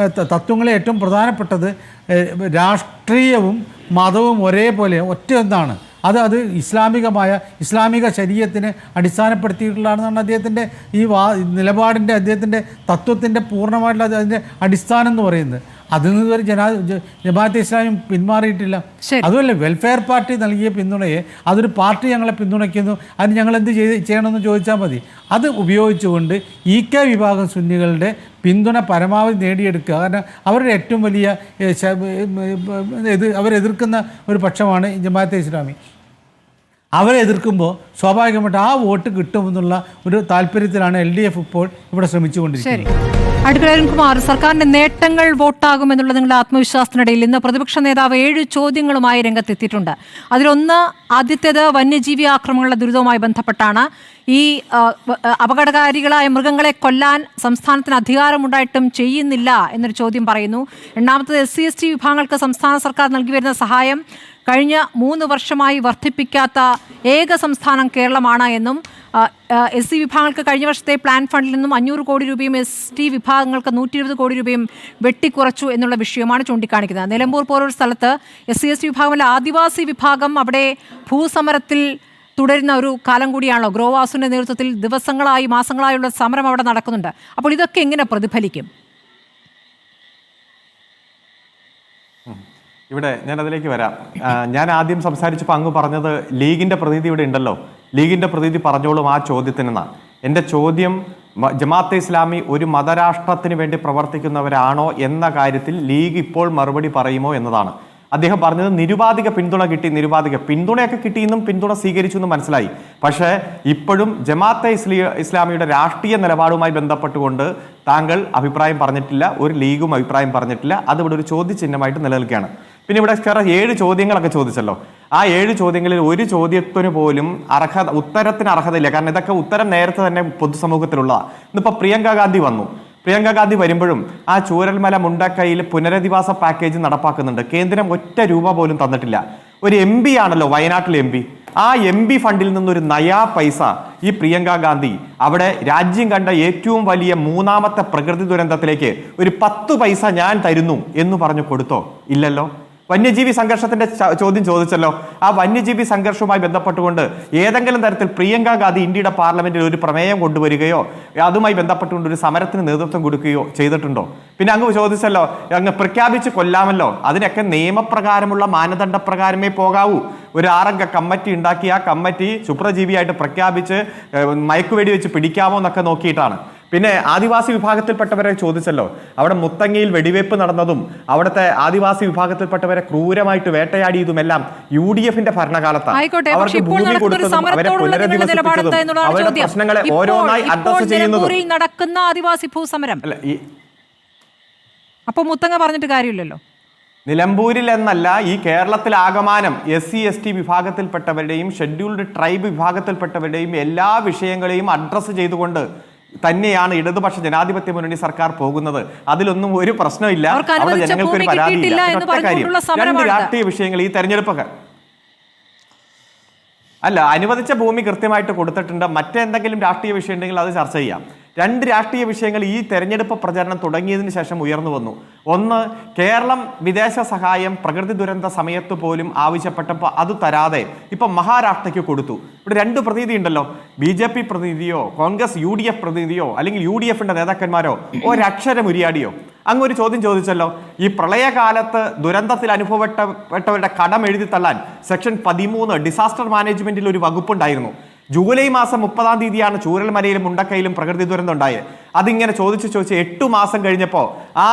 തത്വങ്ങളെ ഏറ്റവും പ്രധാനപ്പെട്ടത് രാഷ്ട്രീയവും മതവും ഒരേപോലെ ഒറ്റയൊന്നാണ്. അത് ഇസ്ലാമിക ശരീഅത്തിനെ അടിസ്ഥാനപ്പെടുത്തിയിട്ടുള്ളതാണെന്നാണ് അദ്ദേഹത്തിൻ്റെ നിലപാടിൻ്റെ, അദ്ദേഹത്തിൻ്റെ തത്വത്തിൻ്റെ പൂർണ്ണമായിട്ടുള്ള അതിൻ്റെ അടിസ്ഥാനം എന്ന് പറയുന്നത്. അതിൽ നിന്ന് വരെ ജമാഅത്തെ ഇസ്ലാമി പിന്മാറിയിട്ടില്ല. അതുമല്ല, വെൽഫെയർ പാർട്ടി നൽകിയ പിന്തുണയെ അതൊരു പാർട്ടി ഞങ്ങളെ പിന്തുണയ്ക്കുന്നു, അതിന് ഞങ്ങൾ എന്ത് ചെയ്യണമെന്ന് ചോദിച്ചാൽ മതി. അത് ഉപയോഗിച്ചുകൊണ്ട് EK വിഭാഗം സുന്നികളുടെ പിന്തുണ പരമാവധി നേടിയെടുക്കുക. കാരണം അവരുടെ ഏറ്റവും വലിയ അവരെതിർക്കുന്ന ഒരു പക്ഷമാണ് ജമാഅത്തെ ഇസ്ലാമി. അവരെ എതിർക്കുമ്പോൾ സ്വാഭാവികമായിട്ട് ആ വോട്ട് കിട്ടുമെന്നുള്ള ഒരു താല്പര്യത്തിലാണ് LDF ഇപ്പോൾ ഇവിടെ ശ്രമിച്ചുകൊണ്ടിരിക്കുന്നത്. അഡ്വക്കേറ്റ് അരുൺകുമാർ, സർക്കാരിന്റെ നേട്ടങ്ങൾ വോട്ടാകുമെന്നുള്ള നിങ്ങളുടെ ആത്മവിശ്വാസത്തിനിടയിൽ ഇന്ന് പ്രതിപക്ഷ നേതാവ് 7 ചോദ്യങ്ങളുമായി രംഗത്തെത്തിയിട്ടുണ്ട്. അതിലൊന്ന്, ആദ്യത്തേത് വന്യജീവി ആക്രമണങ്ങളുടെ ദുരിതവുമായി ബന്ധപ്പെട്ടാണ്. ഈ അപകടകാരികളായ മൃഗങ്ങളെ കൊല്ലാൻ സംസ്ഥാനത്തിന് അധികാരമുണ്ടായിട്ടും ചെയ്യുന്നില്ല എന്നൊരു ചോദ്യം പറയുന്നു. രണ്ടാമത്തത്, SC/ST വിഭാഗങ്ങൾക്ക് സംസ്ഥാന സർക്കാർ നൽകി വരുന്ന സഹായം കഴിഞ്ഞ 3 വർഷമായി വർദ്ധിപ്പിക്കാത്ത ഏക സംസ്ഥാനം കേരളമാണ് എന്നും SC വിഭാഗങ്ങൾക്ക് കഴിഞ്ഞ വർഷത്തെ പ്ലാൻ ഫണ്ടിൽ നിന്നും 500 കോടി രൂപയും ST വിഭാഗങ്ങൾക്ക് 120 കോടി രൂപയും വെട്ടിക്കുറച്ചു എന്നുള്ള വിഷയമാണ് ചൂണ്ടിക്കാണിക്കുന്നത്. നിലമ്പൂർ പോലൊരു സ്ഥലത്ത് SC/ST വിഭാഗമല്ല, ആദിവാസി വിഭാഗം അവിടെ ഭൂസമരത്തിൽ തുടരുന്ന ഒരു കാലം കൂടിയാണല്ലോ. ഗ്രോവാസുവിൻ്റെ നേതൃത്വത്തിൽ മാസങ്ങളായുള്ള സമരം അവിടെ നടക്കുന്നുണ്ട്. അപ്പോൾ ഇതൊക്കെ എങ്ങനെ പ്രതിഫലിക്കും? ഇവിടെ ഞാൻ അതിലേക്ക് വരാം. ഞാൻ ആദ്യം സംസാരിച്ചപ്പോൾ അങ്ങ് പറഞ്ഞത് ലീഗിൻ്റെ പ്രതിനിധി ഇവിടെ ഉണ്ടല്ലോ, ലീഗിൻ്റെ പ്രതിനിധി പറഞ്ഞോളും ആ ചോദ്യത്തിനെന്നാണ്. എൻ്റെ ചോദ്യം ജമാഅത്തെ ഇസ്ലാമി ഒരു മതരാഷ്ട്രത്തിന് വേണ്ടി പ്രവർത്തിക്കുന്നവരാണോ എന്ന കാര്യത്തിൽ ലീഗ് ഇപ്പോൾ മറുപടി പറയുമോ എന്നതാണ്. അദ്ദേഹം പറഞ്ഞത് നിരുപാധിക പിന്തുണ കിട്ടി, പിന്തുണയൊക്കെ കിട്ടിയെന്നും പിന്തുണ സ്വീകരിച്ചു എന്നും മനസ്സിലായി. പക്ഷേ ഇപ്പോഴും ജമാഅത്തെ ഇസ്ലാമിയുടെ രാഷ്ട്രീയ നിലപാടുമായി ബന്ധപ്പെട്ടുകൊണ്ട് താങ്കൾ അഭിപ്രായം പറഞ്ഞിട്ടില്ല, ഒരു ലീഗും അഭിപ്രായം പറഞ്ഞിട്ടില്ല. അതിവിടെ ഒരു ചോദ്യചിഹ്നമായിട്ട് നിലനിൽക്കുകയാണ്. പിന്നെ ഇവിടെ 7 ചോദ്യങ്ങളൊക്കെ ചോദിച്ചല്ലോ. ആ 7 ചോദ്യങ്ങളിൽ ഒരു ചോദ്യത്തിന് പോലും ഉത്തരത്തിന് അർഹതയില്ല. കാരണം ഇതൊക്കെ ഉത്തരം നേരത്തെ തന്നെ പൊതുസമൂഹത്തിലുള്ളതാണ്. ഇന്നിപ്പോൾ പ്രിയങ്ക ഗാന്ധി വന്നു. പ്രിയങ്ക ഗാന്ധി വരുമ്പോഴും ആ ചൂരൽമല മുണ്ടക്കൈയിൽ പുനരധിവാസ പാക്കേജ് നടപ്പാക്കുന്നുണ്ട്. കേന്ദ്രം ഒറ്റ രൂപ പോലും തന്നിട്ടില്ല. ഒരു MP ആണല്ലോ വയനാട്ടിലെ MP. ആ MP ഫണ്ടിൽ നിന്നൊരു നയാ പൈസ ഈ പ്രിയങ്ക ഗാന്ധി അവിടെ രാജ്യം കണ്ട ഏറ്റവും വലിയ 3ാമത്തെ പ്രകൃതി ദുരന്തത്തിലേക്ക് ഒരു 10 പൈസ ഞാൻ തരുന്നു എന്ന് പറഞ്ഞു കൊടുത്തോ? ഇല്ലല്ലോ. വന്യജീവി സംഘർഷത്തിന്റെ ചോദ്യം ചോദിച്ചല്ലോ. ആ വന്യജീവി സംഘർഷവുമായി ബന്ധപ്പെട്ടുകൊണ്ട് ഏതെങ്കിലും തരത്തിൽ പ്രിയങ്ക ഗാന്ധി ഇന്ത്യയുടെ പാർലമെന്റിൽ ഒരു പ്രമേയം കൊണ്ടുവരികയോ അതുമായി ബന്ധപ്പെട്ടുകൊണ്ട് ഒരു സമരത്തിന് നേതൃത്വം കൊടുക്കുകയോ ചെയ്തിട്ടുണ്ടോ? പിന്നെ അങ്ങ് ചോദിച്ചല്ലോ, അങ്ങ് പ്രഖ്യാപിച്ച് കൊല്ലാമല്ലോ. അതിനൊക്കെ നിയമപ്രകാരമുള്ള മാനദണ്ഡപ്രകാരമേ പോകാവൂ. ഒരു 6 അംഗ കമ്മിറ്റി ഉണ്ടാക്കി ആ കമ്മിറ്റി ശുപ്രജീവിയായിട്ട് പ്രഖ്യാപിച്ച് മയക്കുവെടി വെച്ച് പിടിക്കാമോ എന്നൊക്കെ നോക്കിയിട്ടാണ്. പിന്നെ ആദിവാസി വിഭാഗത്തിൽപ്പെട്ടവരെ ചോദിച്ചല്ലോ. അവിടെ മുത്തങ്ങയിൽ വെടിവെപ്പ് നടന്നതും അവിടുത്തെ ആദിവാസി വിഭാഗത്തിൽപ്പെട്ടവരെ ക്രൂരമായിട്ട് വേട്ടയാടിയതുമെല്ലാം UDFന്റെ ഭരണകാലത്താണ്. അവർക്ക് ഭൂമി കൊടുത്തതും അവരെ പുനരധിവസിപ്പിച്ചതും അവരുടെ പ്രശ്നങ്ങളെ ഓരോന്നായി അഡ്രസ് ചെയ്യുന്നതും നടക്കുന്ന ആദിവാസി ഭൂസമരം അപ്പൊ മുത്തങ്ങ പറഞ്ഞിട്ട് കാര്യമില്ലല്ലോ. നിലമ്പൂരിൽ എന്നല്ല, ഈ കേരളത്തിൽ ആകമാനം SC/ST വിഭാഗത്തിൽപ്പെട്ടവരുടെയും ഷെഡ്യൂൾഡ് ട്രൈബ് വിഭാഗത്തിൽപ്പെട്ടവരുടെയും എല്ലാ വിഷയങ്ങളെയും അഡ്രസ്സ് ചെയ്തുകൊണ്ട് തന്നെയാണ് ഇടതുപക്ഷ ജനാധിപത്യ മുന്നണി സർക്കാർ പോകുന്നത്. അതിലൊന്നും ഒരു പ്രശ്നമില്ല. അവിടെ ജനങ്ങൾക്ക് ഒരു പരാതിയില്ല. രണ്ട് രാഷ്ട്രീയ വിഷയങ്ങൾ ഈ തെരഞ്ഞെടുപ്പൊക്കെ അല്ല, അനുവദിച്ച ഭൂമി കൃത്യമായിട്ട് കൊടുത്തിട്ടുണ്ട്. മറ്റെന്തെങ്കിലും രാഷ്ട്രീയ വിഷയം ഉണ്ടെങ്കിൽ അത് ചർച്ച ചെയ്യാം. 2 രാഷ്ട്രീയ വിഷയങ്ങൾ ഈ തെരഞ്ഞെടുപ്പ് പ്രചരണം തുടങ്ങിയതിന് ശേഷം ഉയർന്നു വന്നു. ഒന്ന്, കേരളം വിദേശ സഹായം പ്രകൃതി ദുരന്ത സമയത്ത് പോലും ആവശ്യപ്പെട്ടപ്പോൾ അത് തരാതെ ഇപ്പം മഹാരാഷ്ട്രയ്ക്ക് കൊടുത്തു. ഇവിടെ 2 പ്രതിനിധി ഉണ്ടല്ലോ. BJP പ്രതിനിധിയോ കോൺഗ്രസ് UDF പ്രതിനിധിയോ അല്ലെങ്കിൽ UDFന്റെ നേതാക്കന്മാരോ ഒരക്ഷരം ഉരിയാടിയോ? അങ്ങ് ഒരു ചോദ്യം ചോദിച്ചല്ലോ. ഈ പ്രളയകാലത്ത് ദുരന്തത്തിൽ അനുഭവപ്പെട്ടവരുടെ കടം എഴുതി തള്ളാൻ സെക്ഷൻ 13 ഡിസാസ്റ്റർ മാനേജ്മെന്റിൽ ഒരു വകുപ്പുണ്ടായിരുന്നു. ജൂലൈ മാസം 30-ാം തീയതിയാണ് ചൂരൽമലയിലും മുണ്ടക്കയിലും പ്രകൃതി ദുരന്തം ഉണ്ടായത്. അതിങ്ങനെ ചോദിച്ച് 8 മാസം കഴിഞ്ഞപ്പോൾ ആ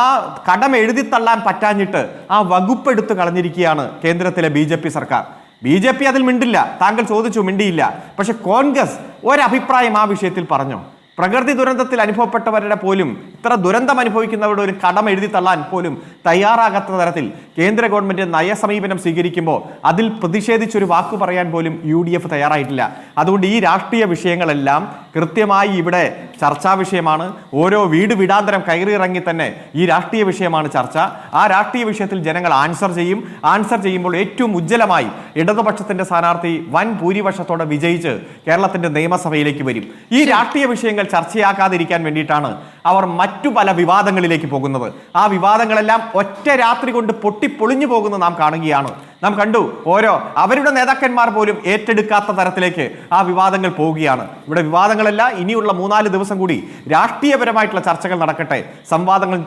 കടം എഴുതി തള്ളാൻ പറ്റാഞ്ഞിട്ട് ആ വകുപ്പ് എടുത്ത് കളഞ്ഞിരിക്കുകയാണ് കേന്ദ്രത്തിലെ BJP സർക്കാർ. BJP അതിൽ മിണ്ടില്ല. താങ്കൾ ചോദിച്ചു, മിണ്ടിയില്ല. പക്ഷെ കോൺഗ്രസ് ഒരഭിപ്രായം ആ വിഷയത്തിൽ പറഞ്ഞോ? പ്രകൃതി ദുരന്തത്തിൽ അനുഭവപ്പെട്ടവരുടെ പോലും, ഇത്ര ദുരന്തം അനുഭവിക്കുന്നവരുടെ ഒരു കടം എഴുതി തള്ളാൻ പോലും തയ്യാറാകാത്ത തരത്തിൽ കേന്ദ്ര ഗവൺമെന്റ് നയസമീപനം സ്വീകരിക്കുമ്പോൾ അതിൽ പ്രതിഷേധിച്ചൊരു വാക്ക് പറയാൻ പോലും UDF തയ്യാറായിട്ടില്ല. അതുകൊണ്ട് ഈ രാഷ്ട്രീയ വിഷയങ്ങളെല്ലാം കൃത്യമായി ഇവിടെ ചർച്ചാ വിഷയമാണ്. ഓരോ വീടാന്തരം കയറിയിറങ്ങി തന്നെ ഈ രാഷ്ട്രീയ വിഷയമാണ് ചർച്ച. ആ രാഷ്ട്രീയ വിഷയത്തിൽ ജനങ്ങൾ ആൻസർ ചെയ്യും. ആൻസർ ചെയ്യുമ്പോൾ ഏറ്റവും ഉജ്ജ്വലമായി ഇടതുപക്ഷത്തിന്റെ സ്ഥാനാർത്ഥി വൻ ഭൂരിപക്ഷത്തോടെ വിജയിച്ച് കേരളത്തിന്റെ നിയമസഭയിലേക്ക് വരും. ഈ രാഷ്ട്രീയ വിഷയങ്ങൾ ചർച്ചയാക്കാതിരിക്കാൻ വേണ്ടിയിട്ടാണ് അവർ മറ്റു പല വിവാദങ്ങളിലേക്ക് പോകുന്നത്. ആ വിവാദങ്ങളെല്ലാം ഒറ്റ രാത്രി കൊണ്ട് പൊട്ടിപ്പൊളിഞ്ഞു പോകുന്നത് നാം കാണുകയാണ്. നാം കണ്ടു, അവരുടെ നേതാക്കന്മാർ പോലും ഏറ്റെടുക്കാത്ത തരത്തിലേക്ക് ആ വിവാദങ്ങൾ പോവുകയാണ്. ഇവിടെ വിവാദങ്ങളല്ല, ഇനിയുള്ള 3-4 ദിവസം കൂടി രാഷ്ട്രീയപരമായിട്ടുള്ള ചർച്ചകൾ നടക്കട്ടെ, സംവാദങ്ങൾ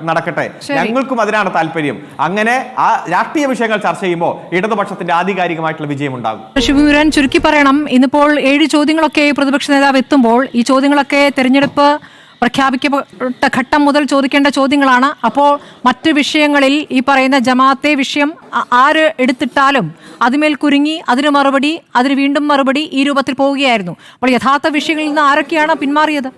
നടക്കട്ടെ. ഞങ്ങൾക്കും അതിനാണ് താല്പര്യം. അങ്ങനെ ആ രാഷ്ട്രീയ വിഷയങ്ങൾ ചർച്ച ചെയ്യുമ്പോൾ ഇടതുപക്ഷത്തിന്റെ ആധികാരികമായിട്ടുള്ള വിജയം ഉണ്ടാകും. ശിവമുരൻ, ചുരുക്കി പറയണം, ഇന്നിപ്പോൾ 7 ചോദ്യങ്ങളൊക്കെ പ്രതിപക്ഷ നേതാവ് എത്തുമ്പോൾ ഈ ചോദ്യങ്ങളൊക്കെ തെരഞ്ഞെടുപ്പ് പ്രഖ്യാപിക്കപ്പെട്ട ഘട്ടം മുതൽ ചോദിക്കേണ്ട ചോദ്യങ്ങളാണ്. അപ്പോൾ മറ്റു വിഷയങ്ങളിൽ ഈ പറയുന്ന ജമാഅത്തെ വിഷയം ആര് എടുത്തിട്ടാലും അതിമേൽ കുരുങ്ങി അതിന് മറുപടി, അതിന് വീണ്ടും മറുപടി, ഈ രൂപത്തിൽ പോവുകയായിരുന്നു. അപ്പോൾ യഥാർത്ഥ വിഷയങ്ങളിൽ നിന്ന് ആരൊക്കെയാണ് പിന്മാറിയത്?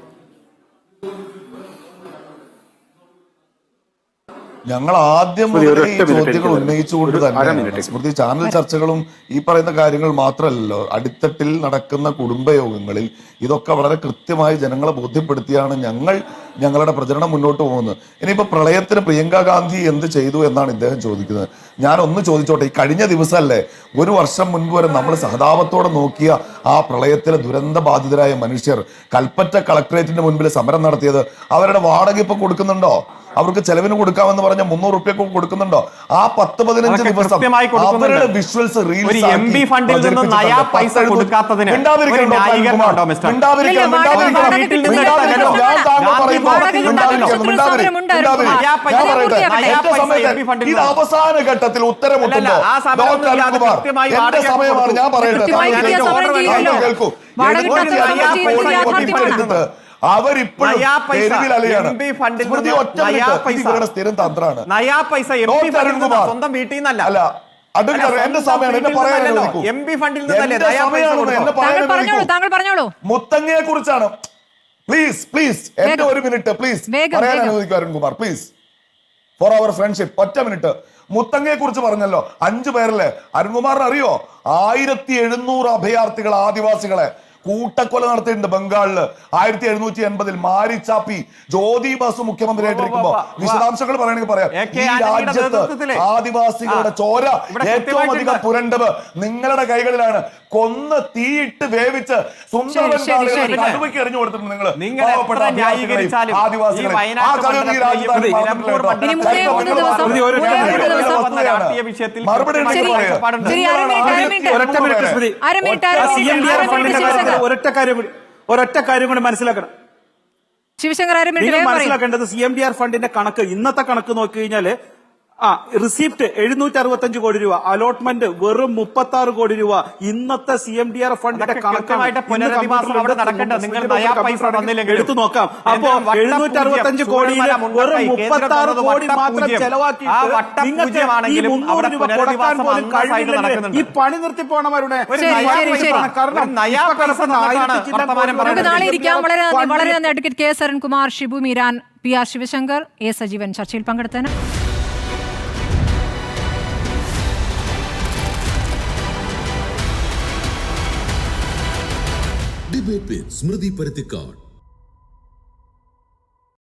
ഞങ്ങൾ ആദ്യം മുതൽ ഈ ചോദ്യങ്ങൾ ഉന്നയിച്ചുകൊണ്ട് തന്നെ സ്മൃതി ചാനൽ ചർച്ചകളും ഈ പറയുന്ന കാര്യങ്ങൾ മാത്രമല്ലല്ലോ, അടിത്തട്ടിൽ നടക്കുന്ന കുടുംബയോഗങ്ങളിൽ ഇതൊക്കെ വളരെ കൃത്യമായി ജനങ്ങളെ ബോധ്യപ്പെടുത്തിയാണ് ഞങ്ങളുടെ പ്രചരണം മുന്നോട്ട് പോകുന്നത്. ഇനിയിപ്പോ പ്രളയത്തിന് പ്രിയങ്ക ഗാന്ധി എന്ത് ചെയ്തു എന്നാണ് ഇദ്ദേഹം ചോദിക്കുന്നത്. ഞാനൊന്ന് ചോദിച്ചോട്ടെ, ഈ കഴിഞ്ഞ ദിവസമല്ലേ 1 വർഷം മുൻപ് വരെ നമ്മൾ സഹതാപത്തോടെ നോക്കിയ ആ പ്രളയത്തിലെ ദുരന്ത ബാധിതരായ മനുഷ്യർ കൽപ്പറ്റ കളക്ടറേറ്റിന്റെ മുൻപിൽ സമരം നടത്തിയത്? അവരുടെ വാടക ഇപ്പൊ കൊടുക്കുന്നുണ്ടോ? അവർക്ക് ചെലവിന് കൊടുക്കാമെന്ന് പറഞ്ഞ 300 റുപ്യക്ക് കൊടുക്കുന്നുണ്ടോ? ആ 10-15 അതൊക്കെ ദിവസം കൃത്യമായി കൊടുക്കുന്നുണ്ട്. അവരുടെ വിഷ്വൽസ് റീൽസ് ഒരു MP ഫണ്ടിൽ നിന്ന് നയാ പൈസ കൊടുക്കാത്തതിന് ഒരു ന്യായീകരണമുണ്ടോ മിസ്റ്റർ? ഇത് അവസാന ഘട്ടത്തിൽ ഉത്തരമുട്ടുമ്പോ എന്റെ സമയമാണ്, ഞാൻ പറയട്ടെ. അവരിപ്പോഴും സ്ഥിരം തന്ത്രമാണ്. സ്വന്തം വീട്ടിൽ നിന്നല്ല, അല്ല എന്റെ സമയമാണ്, എന്നെ പറയാനല്ലോ. MP ഫണ്ടിൽ നിന്നല്ലേ? മുത്തങ്ങയെ കുറിച്ചാണ്. പ്ലീസ് എന്റെ ഒരു മിനിറ്റ് പ്ലീസ് പറയാൻ അനുവദിക്കും Arunkumar, please, for our friendship. ഒറ്റ മിനിറ്റ്. മുത്തങ്ങയെ കുറിച്ച് പറഞ്ഞല്ലോ, 5 പേരല്ലേ. അരുൺകുമാറിന് അറിയോ 1700 അഭയാർത്ഥികൾ, ആദിവാസികളെ കൂട്ടക്കൊല നടത്തിയിട്ടുണ്ട് ബംഗാളില് 1780-ൽ. മാരി ചാപ്പി, ജ്യോതി ബാസു മുഖ്യമന്ത്രിയായിട്ടിരിക്കുമ്പോ വിശദാംശങ്ങൾ പറയണമെങ്കിൽ പറയാം. ഈ രാജ്യത്ത് ആദിവാസികളുടെ ചോര ഏറ്റവും അധികം പുരണ്ടത് നിങ്ങളുടെ കൈകളിലാണ്. കൊന്ന് തീയിട്ട് വേവിച്ച് സുന്ദരവൻ കടുവയ്ക്ക് എറിഞ്ഞു കൊടുത്തിട്ടുണ്ട് നിങ്ങൾ. ആദിവാസികളെ ആ കളി ഈ രാജ്യത്ത് മറുപടി ഒരൊറ്റ കാര്യം കൂടി മനസ്സിലാക്കണം. നിങ്ങൾ മനസ്സിലാക്കേണ്ടത് CMDR ഫണ്ടിന്റെ കണക്ക്, ഇന്നത്തെ കണക്ക് നോക്കി കഴിഞ്ഞാല് റിസീപ്റ്റ് 765 കോടി രൂപ, അലോട്ട്മെന്റ് വെറും 36 കോടി രൂപ. ഇന്നത്തെ CMDR ഫണ്ടിന്റെ കണക്കാണ് എടുത്തു നോക്കാം. അപ്പോ 765 കോടിയിൽ വെറും 36 കോടി മാത്രം ചെലവാക്കിയിട്ട് നിങ്ങൾക്ക് ഈ 300 രൂപ കൊടുക്കാൻ പോലും കഴിവില്ലെങ്കിൽ ഈ പണി നിർത്തി പോണവരുടെ നാളെ ഇരിക്കാം. വളരെ നന്ദി advocate KS Arunkumar, Shibu Meeran, PR Sivasankar, A Sajeevan ചർച്ചയിൽ പങ്കെടുത്തതിന്. ഡിബേറ്റ് വിത്ത് സ്മൃതി പരുത്തിക്കാട്.